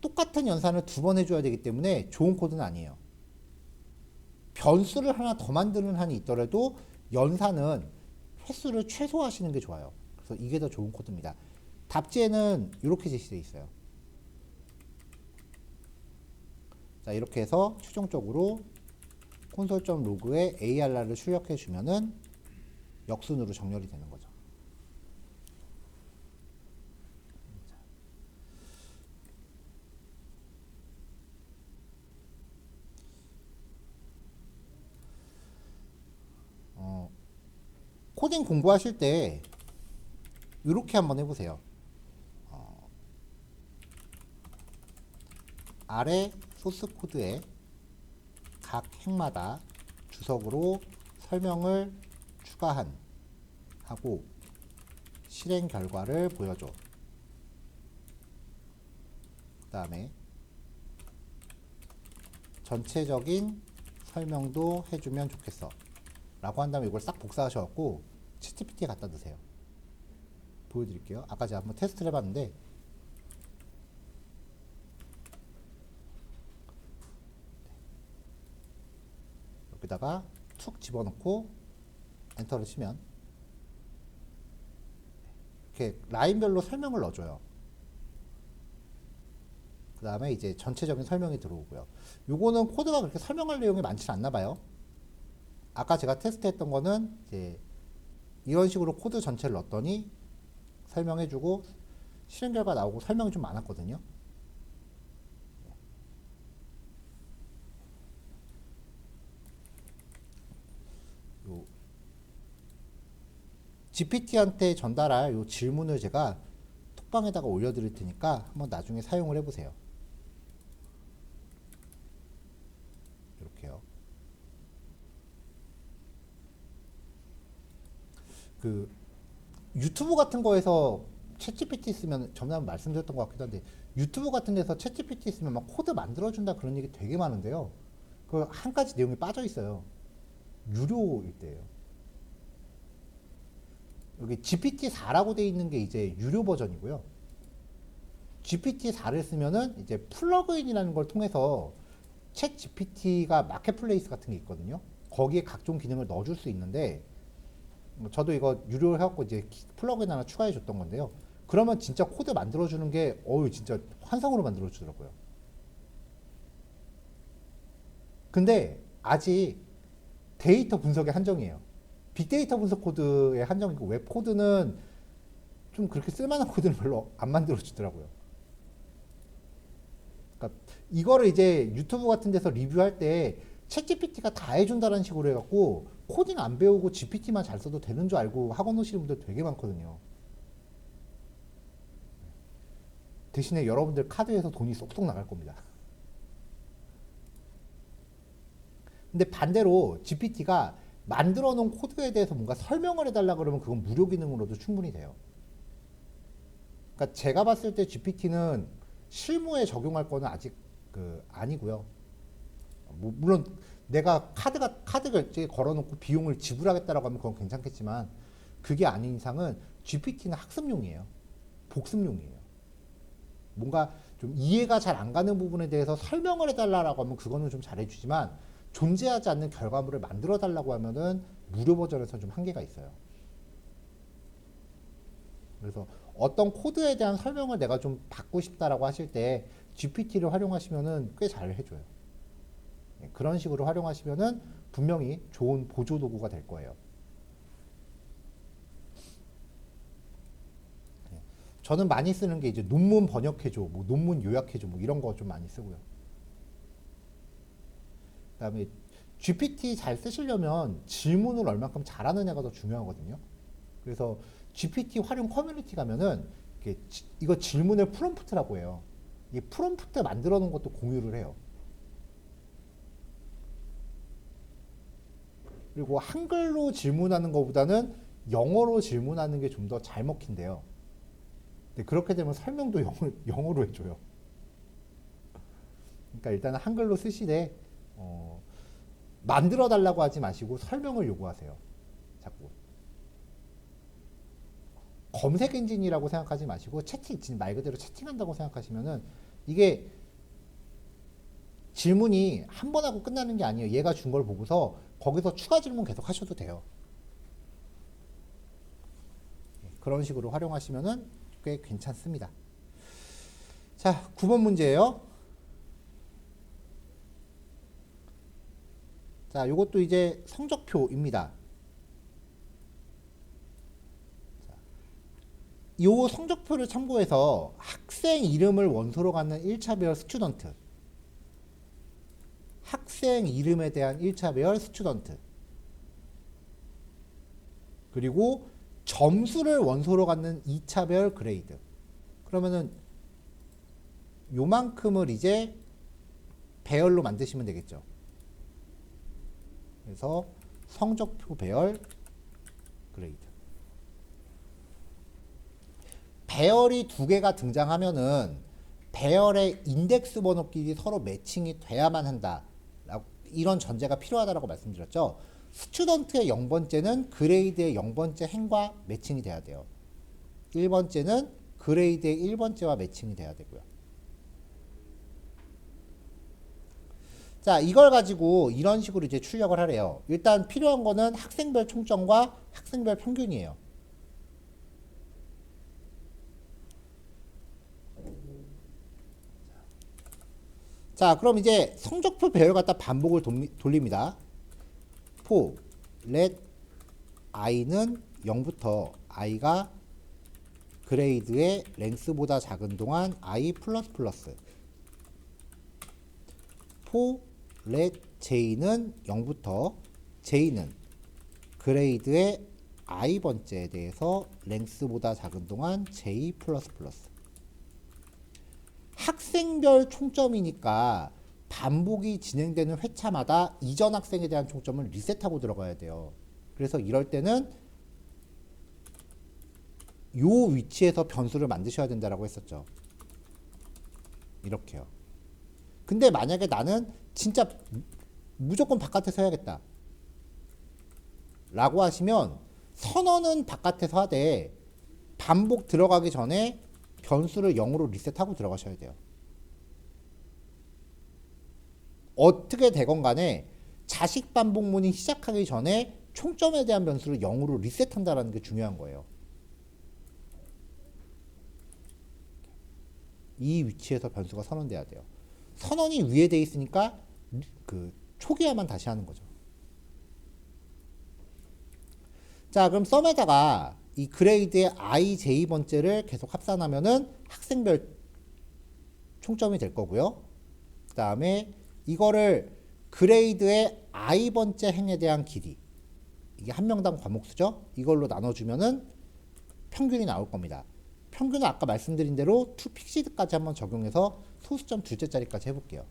Speaker 1: 똑같은 연산을 두 번 해줘야 되기 때문에 좋은 코드는 아니에요. 변수를 하나 더 만드는 한이 있더라도 연산은 횟수를 최소화하시는 게 좋아요. 그래서 이게 더 좋은 코드입니다. 답지에는 이렇게 제시되어 있어요. 자, 이렇게 해서 최종적으로 콘솔.로그에 ARR을 출력해 주면은 역순으로 정렬이 되는 거죠. 코딩 공부하실 때 이렇게 한번 해보세요. 아래 소스 코드에 각 행마다 주석으로 설명을 추가한 하고 실행 결과를 보여줘. 그 다음에 전체적인 설명도 해주면 좋겠어 라고 한 다음에 이걸 싹 복사하셔갖고 챗GPT에 갖다 드세요. 보여드릴게요. 아까 제가 한번 테스트를 해봤는데 여기다가 툭 집어넣고 엔터를 치면 이렇게 라인별로 설명을 넣어줘요. 그 다음에 이제 전체적인 설명이 들어오고요. 요거는 코드가 그렇게 설명할 내용이 많지 않나 봐요. 아까 제가 테스트했던 거는 이제 이런 식으로 코드 전체를 넣었더니 설명해주고 실행 결과 나오고 설명이 좀 많았거든요. 요 GPT한테 전달할 요 질문을 제가 톡방에다가 올려드릴 테니까 한번 나중에 사용을 해보세요. 이렇게요. 그 유튜브 같은 거에서 챗GPT 쓰면 전에 말씀드렸던 것 같기도 한데 유튜브 같은 데서 챗GPT 쓰면 막 코드 만들어준다 그런 얘기 되게 많은데요. 그 한 가지 내용이 빠져 있어요. 유료일 때예요. 여기 GPT-4라고 돼 있는 게 이제 유료 버전이고요. GPT-4를 쓰면은 이제 플러그인이라는 걸 통해서 챗 GPT가 마켓플레이스 같은 게 있거든요. 거기에 각종 기능을 넣어줄 수 있는데 저도 이거 유료로 해갖고 이제 플러그인 하나 추가해 줬던 건데요. 그러면 진짜 코드 만들어주는 게 진짜 환상으로 만들어주더라고요. 근데 아직 데이터 분석의 한정이에요. 빅데이터 분석 코드의 한정이고 웹 코드는 좀 그렇게 쓸만한 코드는 별로 안 만들어주더라고요. 그러니까 이거를 이제 유튜브 같은 데서 리뷰할 때 챗GPT가 다 해준다는 식으로 해갖고 코딩 안 배우고 GPT만 잘 써도 되는 줄 알고 학원 오시는 분들 되게 많거든요. 대신에 여러분들 카드에서 돈이 쏙쏙 나갈 겁니다. 근데 반대로 GPT가 만들어 놓은 코드에 대해서 뭔가 설명을 해달라 그러면 그건 무료 기능으로도 충분히 돼요. 그러니까 제가 봤을 때 GPT는 실무에 적용할 거는 아직 아니고요. 물론 내가 카드 결제에 걸어놓고 비용을 지불하겠다라고 하면 그건 괜찮겠지만 그게 아닌 이상은 GPT는 학습용이에요. 복습용이에요. 뭔가 좀 이해가 잘 안 가는 부분에 대해서 설명을 해달라고 하면 그거는 좀 잘해주지만 존재하지 않는 결과물을 만들어 달라고 하면은 무료 버전에서 좀 한계가 있어요. 그래서 어떤 코드에 대한 설명을 내가 좀 받고 싶다라고 하실 때 GPT를 활용하시면은 꽤 잘 해줘요. 그런 식으로 활용하시면은 분명히 좋은 보조 도구가 될 거예요. 저는 많이 쓰는 게 이제 논문 번역해줘, 뭐 논문 요약해줘, 뭐 이런 거 좀 많이 쓰고요. 그다음에 GPT 잘 쓰시려면 질문을 얼만큼 잘하느냐가 더 중요하거든요. 그래서 GPT 활용 커뮤니티 가면은 이거 질문을 프롬프트라고 해요. 이 프롬프트 만들어 놓은 것도 공유를 해요. 그리고 한글로 질문하는 것보다는 영어로 질문하는 게 좀 더 잘 먹힌대요. 근데 그렇게 되면 설명도 영어로 해줘요. 그러니까 일단은 한글로 쓰시되 만들어 달라고 하지 마시고 설명을 요구하세요. 자꾸. 검색 엔진이라고 생각하지 마시고 말 그대로 채팅한다고 생각하시면은 이게 질문이 한 번 하고 끝나는 게 아니에요. 얘가 준 걸 보고서 거기서 추가 질문 계속 하셔도 돼요. 그런 식으로 활용하시면은 꽤 괜찮습니다. 자, 9번 문제예요. 자, 요것도 이제 성적표입니다. 요 성적표를 참고해서 학생 이름을 원소로 갖는 1차 배열 스튜던트, 학생 이름에 대한 1차 배열 스튜던트, 그리고 점수를 원소로 갖는 2차 배열 그레이드. 그러면은 요만큼을 이제 배열로 만드시면 되겠죠. 그래서 성적표 배열 그레이드. 배열이 두 개가 등장하면은 배열의 인덱스 번호끼리 서로 매칭이 돼야만 한다. 이런 전제가 필요하다고 말씀드렸죠. 스튜던트의 0번째는 그레이드의 0번째 행과 매칭이 돼야 돼요. 1번째는 그레이드의 1번째와 매칭이 돼야 되고요. 자, 이걸 가지고 이런 식으로 이제 출력을 하래요. 일단 필요한 거는 학생별 총점과 학생별 평균이에요. 자, 그럼 이제 성적표 배열 갖다 반복을 돌립니다. for let i는 0부터 i가 그레이드의 랭스보다 작은 동안 i 플러스 플러스. for let j는 0부터 j는 그레이드의 i번째에 대해서 랭스보다 작은 동안 j 플러스 플러스. 학생별 총점이니까 반복이 진행되는 회차마다 이전 학생에 대한 총점을 리셋하고 들어가야 돼요. 그래서 이럴 때는 요 위치에서 변수를 만드셔야 된다라고 했었죠. 이렇게요. 근데 만약에 나는 진짜 무조건 바깥에서 해야겠다 라고 하시면 선언은 바깥에서 하되 반복 들어가기 전에 변수를 0으로 리셋하고 들어가셔야 돼요. 어떻게 되건 간에 자식 반복문이 시작하기 전에 총점에 대한 변수를 0으로 리셋한다는 게 중요한 거예요. 이 위치에서 변수가 선언돼야 돼요. 선언이 위에 돼 있으니까 그 초기화만 다시 하는 거죠. 자, 그럼 썸에다가 이 그레이드의 i, j번째를 계속 합산하면은 학생별 총점이 될 거고요. 그 다음에 이거를 그레이드의 i번째 행에 대한 길이, 이게 한 명당 과목수죠. 이걸로 나눠주면은 평균이 나올 겁니다. 평균은 아까 말씀드린 대로 투 픽시드까지 한번 적용해서 소수점 둘째 자리까지 해볼게요.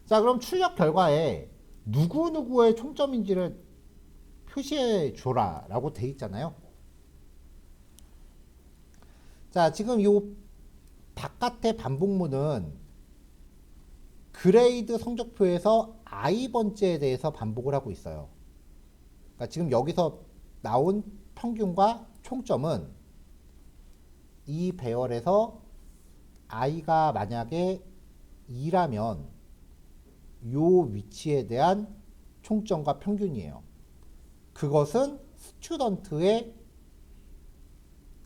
Speaker 1: 자, 그럼 출력 결과에 누구누구의 총점인지를 표시해 줘라 라고 돼 있잖아요. 자, 지금 요 바깥의 반복문은 그레이드 성적표에서 i번째에 대해서 반복을 하고 있어요. 그러니까 지금 여기서 나온 평균과 총점은 이 배열에서 i가 만약에 2라면 요 위치에 대한 총점과 평균이에요. 그것은 스튜던트의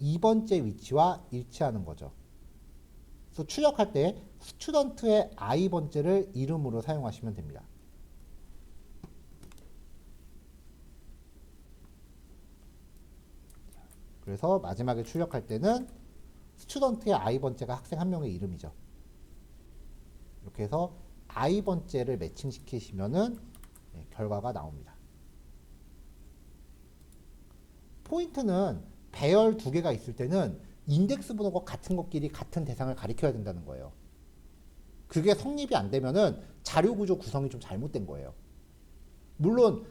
Speaker 1: 2번째 위치와 일치하는 거죠. 그래서 출력할 때 스튜던트의 i번째를 이름으로 사용하시면 됩니다. 그래서 마지막에 출력할 때는 스튜던트의 i번째가 학생 한 명의 이름이죠. 이렇게 해서 i번째를 매칭시키시면은 결과가 나옵니다. 포인트는 배열 두 개가 있을 때는 인덱스 번호가 같은 것끼리 같은 대상을 가리켜야 된다는 거예요. 그게 성립이 안 되면은 자료 구조 구성이 좀 잘못된 거예요. 물론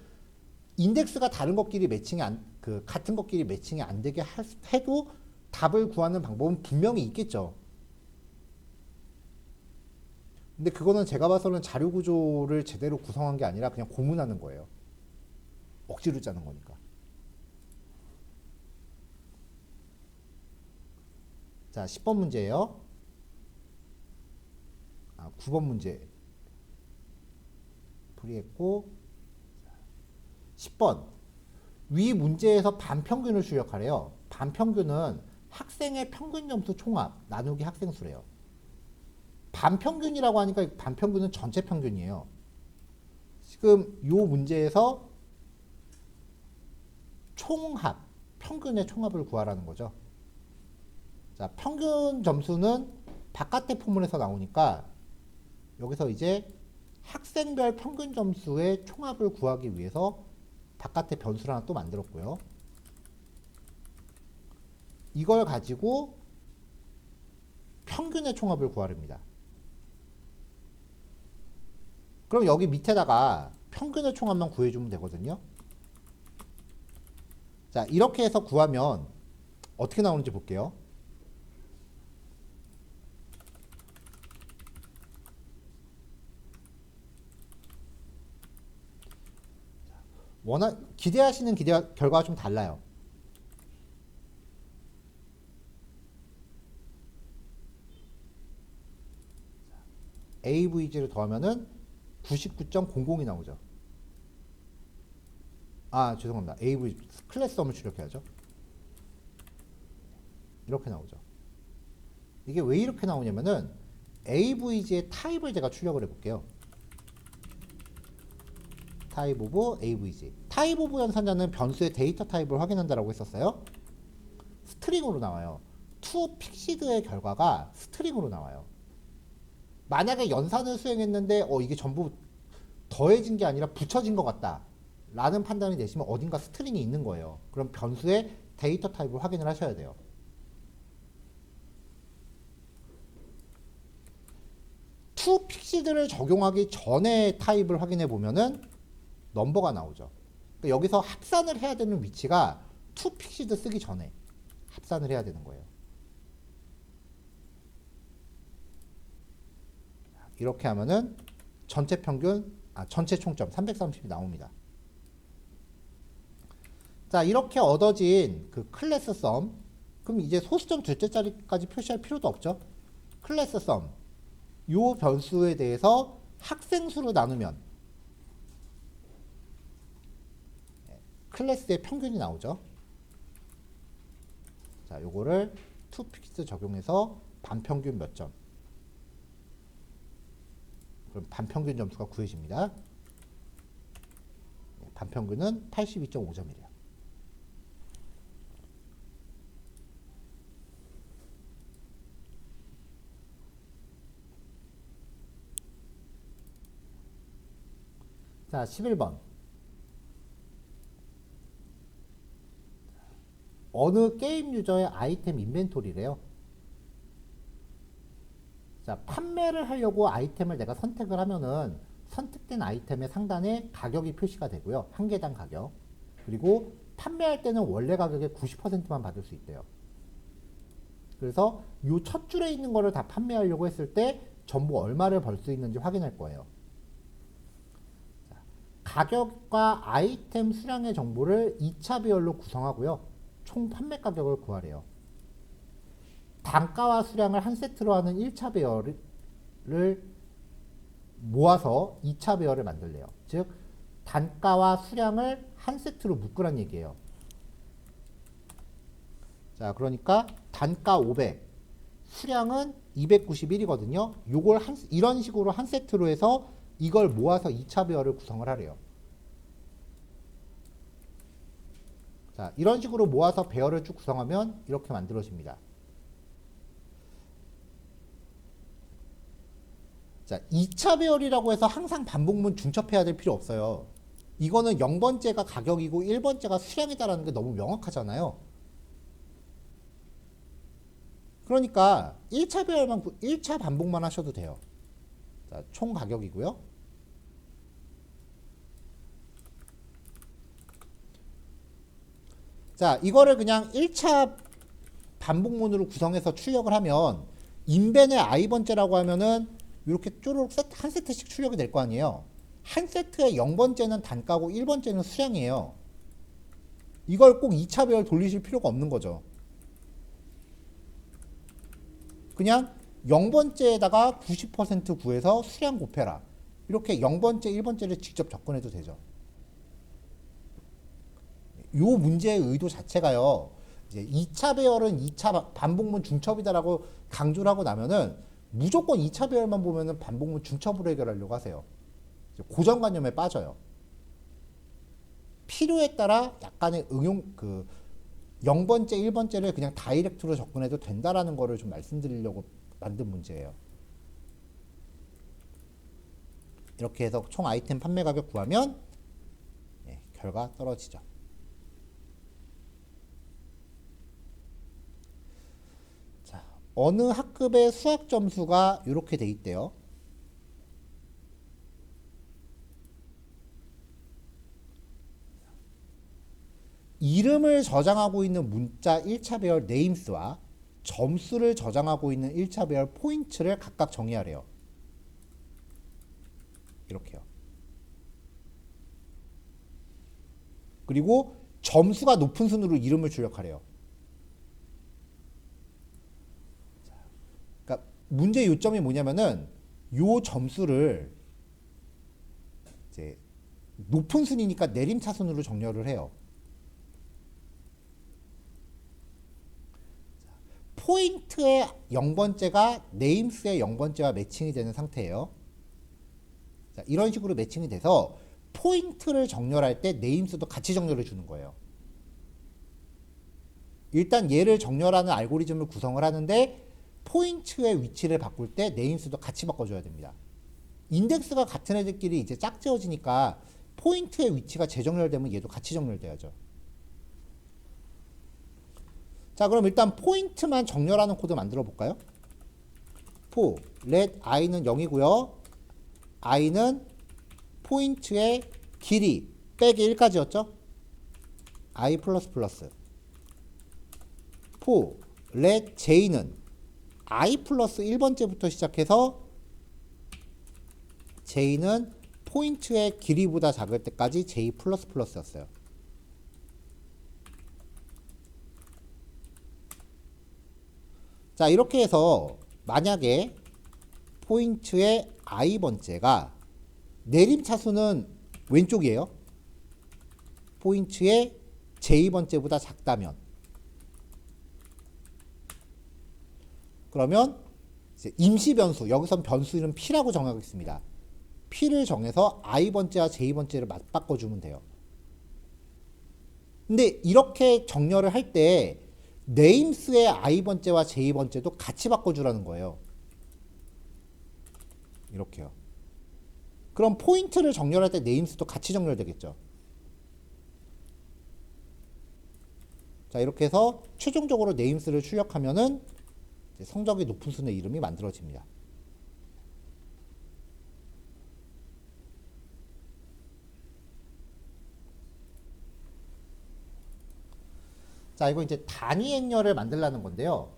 Speaker 1: 인덱스가 다른 것끼리 같은 것끼리 매칭이 안 되게 해도 답을 구하는 방법은 분명히 있겠죠. 근데 그거는 제가 봐서는 자료 구조를 제대로 구성한 게 아니라 그냥 고문하는 거예요. 억지로 짜는 거니까. 자, 10번 문제예요. 9번 문제 풀이했고, 10번 위 문제에서 반평균을 출력하래요. 반평균은 학생의 평균 점수 총합 나누기 학생수래요. 반평균이라고 하니까 반평균은 전체 평균이에요. 지금 이 문제에서 총합, 평균의 총합을 구하라는 거죠. 자, 평균 점수는 바깥의 포문에서 나오니까 여기서 이제 학생별 평균 점수의 총합을 구하기 위해서 바깥에 변수를 하나 또 만들었고요. 이걸 가지고 평균의 총합을 구하랍니다. 그럼 여기 밑에다가 평균의 총합만 구해주면 되거든요. 자, 이렇게 해서 구하면 어떻게 나오는지 볼게요. 기대하시는 결과가 좀 달라요. AVG를 더하면은 99.00이 나오죠. 죄송합니다. AVG 클래스 썸을 출력해야죠. 이렇게 나오죠. 이게 왜 이렇게 나오냐면은 AVG의 타입을 제가 출력을 해볼게요. 타입 오브 AVG. 타입 오브 연산자는 변수의 데이터 타입을 확인한다라고 했었어요. 스트링으로 나와요. 투 픽시드의 결과가 스트링으로 나와요. 만약에 연산을 수행했는데 이게 전부 더해진 게 아니라 붙여진 것 같다 라는 판단이 되시면 어딘가 스트링이 있는 거예요. 그럼 변수의 데이터 타입을 확인을 하셔야 돼요. 투 픽시드를 적용하기 전에 타입을 확인해 보면은 넘버가 나오죠. 그러니까 여기서 합산을 해야 되는 위치가 투 픽시드 쓰기 전에 합산을 해야 되는 거예요. 이렇게 하면은 전체 평균, 전체 총점 330이 나옵니다. 자, 이렇게 얻어진 그 클래스 썸, 그럼 이제 소수점 둘째 자리까지 표시할 필요도 없죠. 클래스 썸, 요 변수에 대해서 학생 수로 나누면 클래스의 평균이 나오죠. 자, 요거를 투픽스 적용해서 반평균 몇 점? 그럼 반평균 점수가 구해집니다. 반평균은 82.5점이래요. 자, 11번. 어느 게임 유저의 아이템 인벤토리래요. 자, 판매를 하려고 아이템을 내가 선택을 하면은 선택된 아이템의 상단에 가격이 표시가 되고요. 한 개당 가격. 그리고 판매할 때는 원래 가격의 90%만 받을 수 있대요. 그래서 요 첫 줄에 있는 거를 다 판매하려고 했을 때 전부 얼마를 벌 수 있는지 확인할 거예요. 자, 가격과 아이템 수량의 정보를 2차 배열로 구성하고요. 총 판매 가격을 구하래요. 단가와 수량을 한 세트로 하는 1차 배열을 모아서 2차 배열을 만들래요. 즉 단가와 수량을 한 세트로 묶으란 얘기예요. 자, 그러니까 단가 500, 수량은 291이거든요. 요걸 이런 식으로 한 세트로 해서 이걸 모아서 2차 배열을 구성을 하래요. 자, 이런 식으로 모아서 배열을 쭉 구성하면 이렇게 만들어집니다. 자, 2차 배열이라고 해서 항상 반복문 중첩해야 될 필요 없어요. 이거는 0번째가 가격이고 1번째가 수량이다라는 게 너무 명확하잖아요. 그러니까 1차 배열만 1차 반복만 하셔도 돼요. 자, 총 가격이고요. 자, 이거를 그냥 1차 반복문으로 구성해서 출력을 하면 인벤의 i번째라고 하면은 이렇게 쪼르륵 한 세트씩 출력이 될 거 아니에요. 한 세트의 0번째는 단가고 1번째는 수량이에요. 이걸 꼭 2차 배열 돌리실 필요가 없는 거죠. 그냥 0번째에다가 90% 구해서 수량 곱해라. 이렇게 0번째, 1번째를 직접 접근해도 되죠. 요 문제의 의도 자체가요. 이제 2차 배열은 2차 반복문 중첩이다라고 강조를 하고 나면은 무조건 2차 배열만 보면은 반복문 중첩으로 해결하려고 하세요. 고정관념에 빠져요. 필요에 따라 약간의 응용 0번째, 1번째를 그냥 다이렉트로 접근해도 된다라는 거를 좀 말씀드리려고 만든 문제예요. 이렇게 해서 총 아이템 판매 가격 구하면 결과 떨어지죠. 자, 어느 학급의 수학 점수가 이렇게 돼 있대요. 이름을 저장하고 있는 문자 1차 배열 네임스와 점수를 저장하고 있는 1차 배열 포인트를 각각 정의하래요. 이렇게요. 그리고 점수가 높은 순으로 이름을 출력하래요. 그러니까 문제의 요점이 뭐냐면은 요 점수를 이제 높은 순이니까 내림차순으로 정렬을 해요. 포인트의 0번째가 네임스의 0번째와 매칭이 되는 상태예요. 자, 이런 식으로 매칭이 돼서 포인트를 정렬할 때 네임스도 같이 정렬해 주는 거예요. 일단 얘를 정렬하는 알고리즘을 구성을 하는데 포인트의 위치를 바꿀 때 네임스도 같이 바꿔줘야 됩니다. 인덱스가 같은 애들끼리 이제 짝지어지니까 포인트의 위치가 재정렬되면 얘도 같이 정렬돼야죠. 자, 그럼 일단 포인트만 정렬하는 코드 만들어 볼까요? for let i는 0이고요. i는 포인트의 길이 빼기 1까지였죠? i 플러스 플러스. for let j는 i 플러스 1번째부터 시작해서 j는 포인트의 길이보다 작을 때까지 j 플러스 플러스였어요. 자, 이렇게 해서 만약에 포인트의 i번째가 내림차수는 왼쪽이에요. 포인트의 j번째보다 작다면 그러면 이제 임시 변수, 여기선 변수 이름 p라고 정하겠습니다. p를 정해서 i번째와 j번째를 맞바꿔주면 돼요. 근데 이렇게 정렬을 할 때 네임스의 i번째와 j번째도 같이 바꿔주라는 거예요. 이렇게요. 그럼 포인트를 정렬할 때 네임스도 같이 정렬되겠죠. 자, 이렇게 해서 최종적으로 네임스를 출력하면은 성적이 높은 순의 이름이 만들어집니다. 자, 이거 이제 단위 행렬을 만들라는 건데요.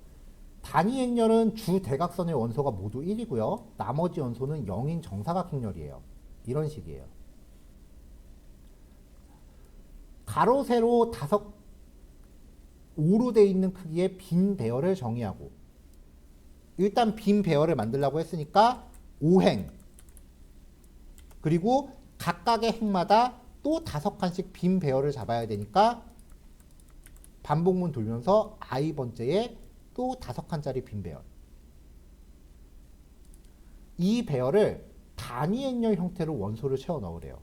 Speaker 1: 단위 행렬은 주 대각선의 원소가 모두 1이고요. 나머지 원소는 0인 정사각행렬이에요. 이런 식이에요. 가로, 세로 5로 되어 있는 크기의 빈 배열을 정의하고 일단 빈 배열을 만들려고 했으니까 5행 그리고 각각의 행마다 또 5칸씩 빈 배열을 잡아야 되니까 반복문 돌면서 i번째에 또 5칸짜리 빈 배열. 이 배열을 단위 행렬 형태로 원소를 채워 넣으래요.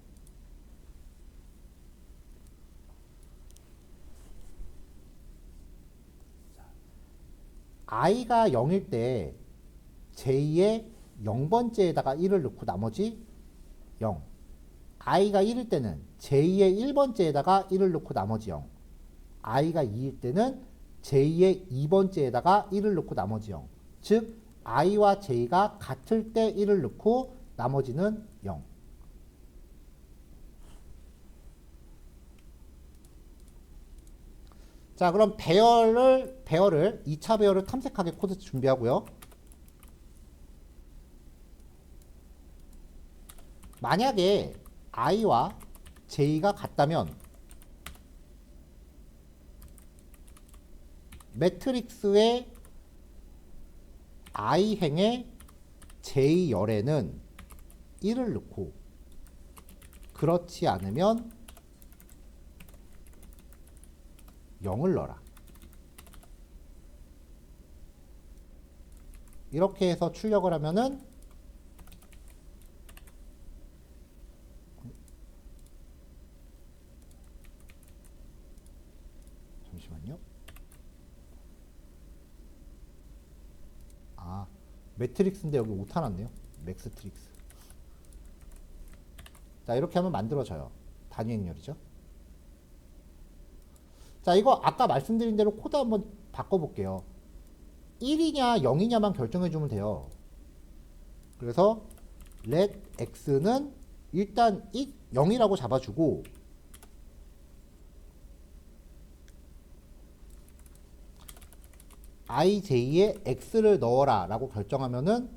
Speaker 1: i가 0일 때 j의 0번째에다가 1을 넣고 나머지 0. i가 1일 때는 j의 1번째에다가 1을 넣고 나머지 0. i가 2일 때는 j의 2번째에다가 1을 넣고 나머지 0. 즉 i와 j가 같을 때 1을 넣고 나머지는 0. 자, 그럼 배열을 2차 배열을 탐색하게 코드 준비하고요. 만약에 i와 j가 같다면 매트릭스의 i행의 j열에는 1을 넣고 그렇지 않으면 0을 넣어라. 이렇게 해서 출력을 하면은 잠시만요. 아, 매트릭스인데 여기 오타 났네요. 맥스트릭스. 자, 이렇게 하면 만들어져요. 단위 행렬이죠. 자, 이거 아까 말씀드린 대로 코드 한번 바꿔볼게요. 1이냐 0이냐만 결정해주면 돼요. 그래서 let x는 일단 0이라고 잡아주고 ij에 x를 넣어라 라고 결정하면은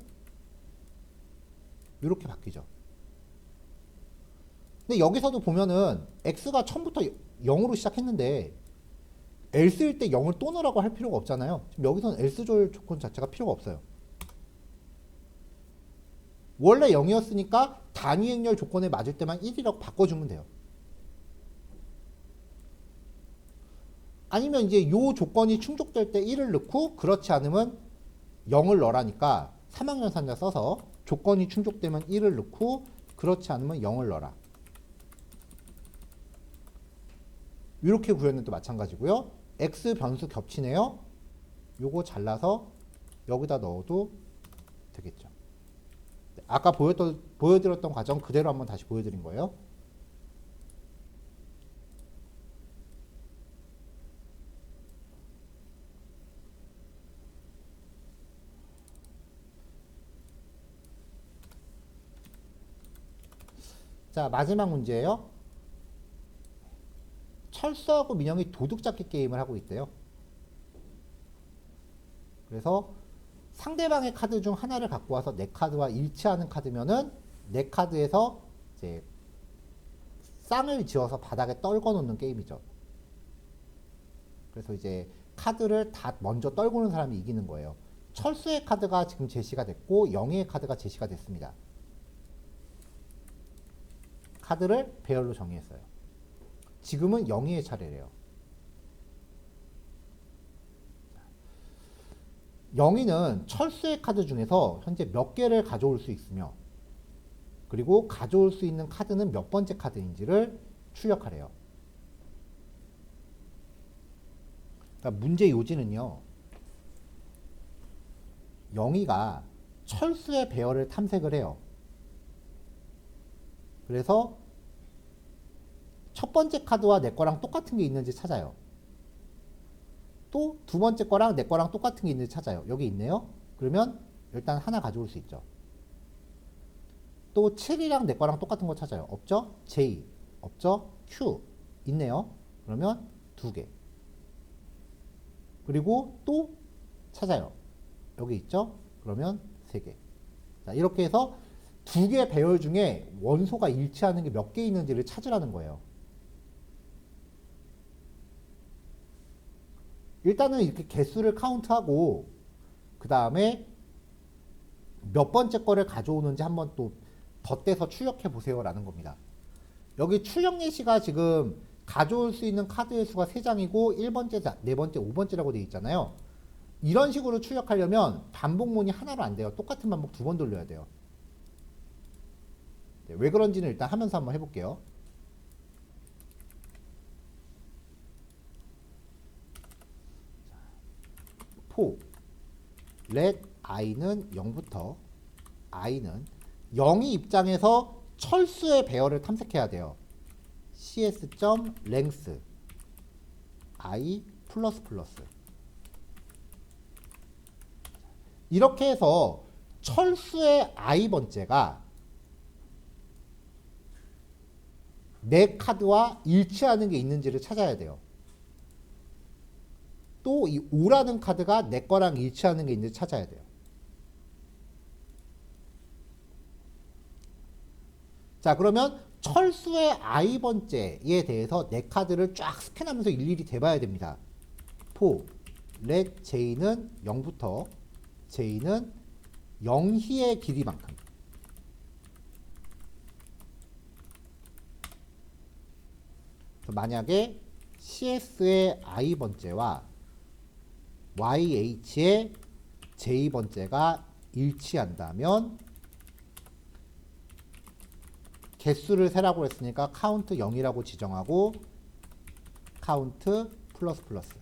Speaker 1: 이렇게 바뀌죠. 근데 여기서도 보면은 x가 처음부터 0으로 시작했는데 else일 때 0을 또 넣으라고 할 필요가 없잖아요. 지금 여기서는 else 조율 조건 자체가 필요가 없어요. 원래 0이었으니까 단위 행렬 조건에 맞을 때만 1이라고 바꿔주면 돼요. 아니면 이제 요 조건이 충족될 때 1을 넣고 그렇지 않으면 0을 넣으라니까 3학년산자 써서 조건이 충족되면 1을 넣고 그렇지 않으면 0을 넣어라. 이렇게 구했는데 마찬가지고요. x 변수 겹치네요. 요거 잘라서 여기다 넣어도 되겠죠. 아까 보여드렸던 과정 그대로 한번 다시 보여드린 거예요. 자, 마지막 문제예요. 철수하고 민영이 도둑잡기 게임을 하고 있대요. 그래서 상대방의 카드 중 하나를 갖고 와서 내 카드와 일치하는 카드면은 내 카드에서 이제 쌍을 지어서 바닥에 떨궈 놓는 게임이죠. 그래서 이제 카드를 다 먼저 떨구는 사람이 이기는 거예요. 철수의 카드가 지금 제시가 됐고 영희의 카드가 제시가 됐습니다. 카드를 배열로 정의했어요. 지금은 영희의 차례래요. 영희는 철수의 카드 중에서 현재 몇 개를 가져올 수 있으며 그리고 가져올 수 있는 카드는 몇 번째 카드인지를 출력하래요. 그러니까 문제 요지는요. 영희가 철수의 배열을 탐색을 해요. 그래서 첫 번째 카드와 내 거랑 똑같은 게 있는지 찾아요. 또 두 번째 거랑 내 거랑 똑같은 게 있는지 찾아요. 여기 있네요. 그러면 일단 하나 가져올 수 있죠. 또 7이랑 내 거랑 똑같은 거 찾아요. 없죠? J 없죠? Q 있네요. 그러면 2개. 그리고 또 찾아요. 여기 있죠? 그러면 3개. 자, 이렇게 해서 2개 배열 중에 원소가 일치하는 게 몇 개 있는지를 찾으라는 거예요. 일단은 이렇게 개수를 카운트하고 그 다음에 몇 번째 거를 가져오는지 한번 또 덧대서 출력해 보세요 라는 겁니다. 여기 출력 예시가 지금 가져올 수 있는 카드의 수가 3장이고 1번째, 4번째, 5번째라고 되어 있잖아요. 이런 식으로 출력하려면 반복문이 하나로 안 돼요. 똑같은 반복 2번 돌려야 돼요. 네, 왜 그런지는 일단 하면서 한번 해볼게요. 포 let i는 0부터 i는 0이 입장에서 철수의 배열을 탐색해야 돼요. cs.length i 플러스 플러스 이렇게 해서 철수의 i번째가 내 카드와 일치하는 게 있는지를 찾아야 돼요. 또 이 5라는 카드가 내 거랑 일치하는 게 있는지 찾아야 돼요. 자, 그러면 철수의 i번째에 대해서 내 카드를 쫙 스캔하면서 일일이 대봐야 됩니다. 포 let j는 0부터 j는 영희의 길이만큼. 만약에 cs의 i번째와 yh의 j번째가 일치한다면 개수를 세라고 했으니까 카운트 0이라고 지정하고 카운트 플러스 플러스.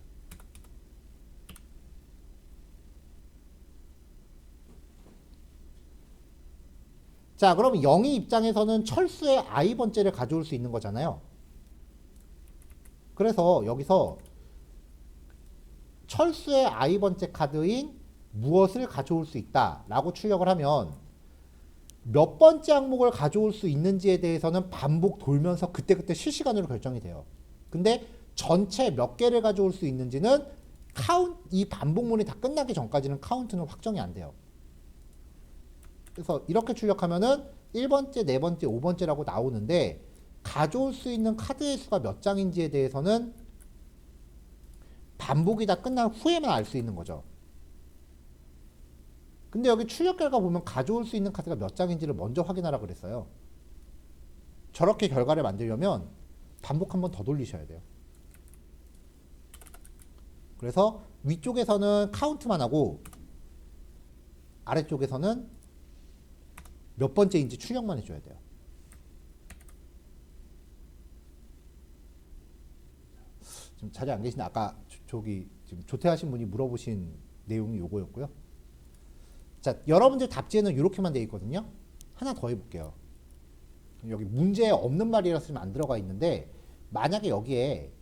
Speaker 1: 자, 그럼 0의 입장에서는 철수의 i번째를 가져올 수 있는 거잖아요. 그래서 여기서 철수의 i번째 카드인 무엇을 가져올 수 있다 라고 출력을 하면 몇 번째 항목을 가져올 수 있는지에 대해서는 반복 돌면서 그때그때 실시간으로 결정이 돼요. 근데 전체 몇 개를 가져올 수 있는지는 이 반복문이 다 끝나기 전까지는 카운트는 확정이 안 돼요. 그래서 이렇게 출력하면은 1번째, 4번째, 5번째라고 나오는데 가져올 수 있는 카드의 수가 몇 장인지에 대해서는 반복이 다 끝난 후에만 알 수 있는 거죠. 근데 여기 출력 결과 보면 가져올 수 있는 카드가 몇 장인지를 먼저 확인하라 그랬어요. 저렇게 결과를 만들려면 반복 한 번 더 돌리셔야 돼요. 그래서 위쪽에서는 카운트만 하고 아래쪽에서는 몇 번째인지 출력만 해줘야 돼요. 지금 자리에 안 계신데 아까 저기 지금 조퇴하신 분이 물어보신 내용이 요거였고요. 자, 여러분들 답지에는 이렇게만 되어 있거든요. 하나 더 해볼게요. 여기 문제에 없는 말이라 쓰면 안 들어가 있는데 만약에 여기에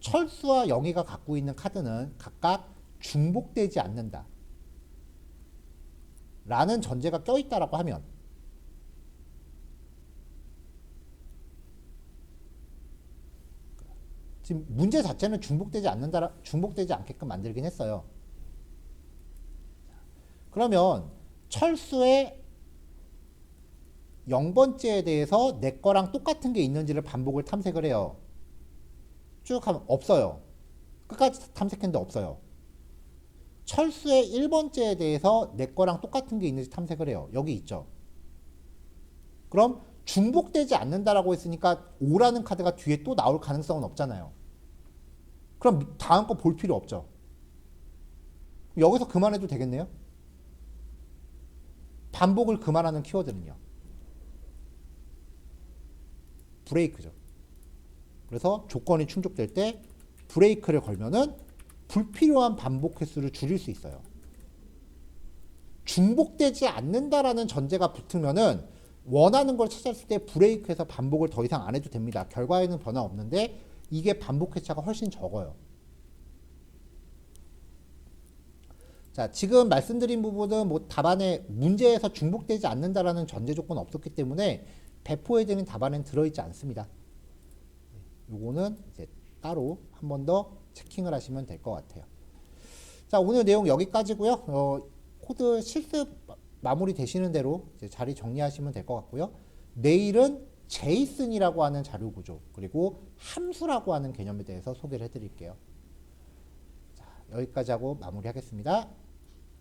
Speaker 1: 철수와 영희가 갖고 있는 카드는 각각 중복되지 않는다 라는 전제가 껴있다라고 하면 지금 문제 자체는 중복되지 않게끔 만들긴 했어요. 그러면 철수의 0번째에 대해서 내 거랑 똑같은 게 있는지를 반복을 탐색을 해요. 쭉 하면 없어요. 끝까지 탐색했는데 없어요. 철수의 1번째에 대해서 내 거랑 똑같은 게 있는지 탐색을 해요. 여기 있죠. 그럼 중복되지 않는다라고 했으니까 5라는 카드가 뒤에 또 나올 가능성은 없잖아요. 그럼 다음 거 볼 필요 없죠. 여기서 그만해도 되겠네요. 반복을 그만하는 키워드는요. 브레이크죠. 그래서 조건이 충족될 때 브레이크를 걸면은 불필요한 반복 횟수를 줄일 수 있어요. 중복되지 않는다라는 전제가 붙으면은 원하는 걸 찾았을 때 브레이크에서 반복을 더 이상 안 해도 됩니다. 결과에는 변화 없는데 이게 반복 회차가 훨씬 적어요. 자, 지금 말씀드린 부분은 뭐 답안에 문제에서 중복되지 않는다라는 전제 조건 없었기 때문에 배포해드린 답안엔 들어있지 않습니다. 요거는 이제 따로 한 번 더 체킹을 하시면 될 것 같아요. 자, 오늘 내용 여기까지고요. 코드 실습 마무리 되시는 대로 이제 자리 정리하시면 될 것 같고요. 내일은 제이슨이라고 하는 자료 구조 그리고 함수라고 하는 개념에 대해서 소개를 해드릴게요. 자, 여기까지 하고 마무리하겠습니다.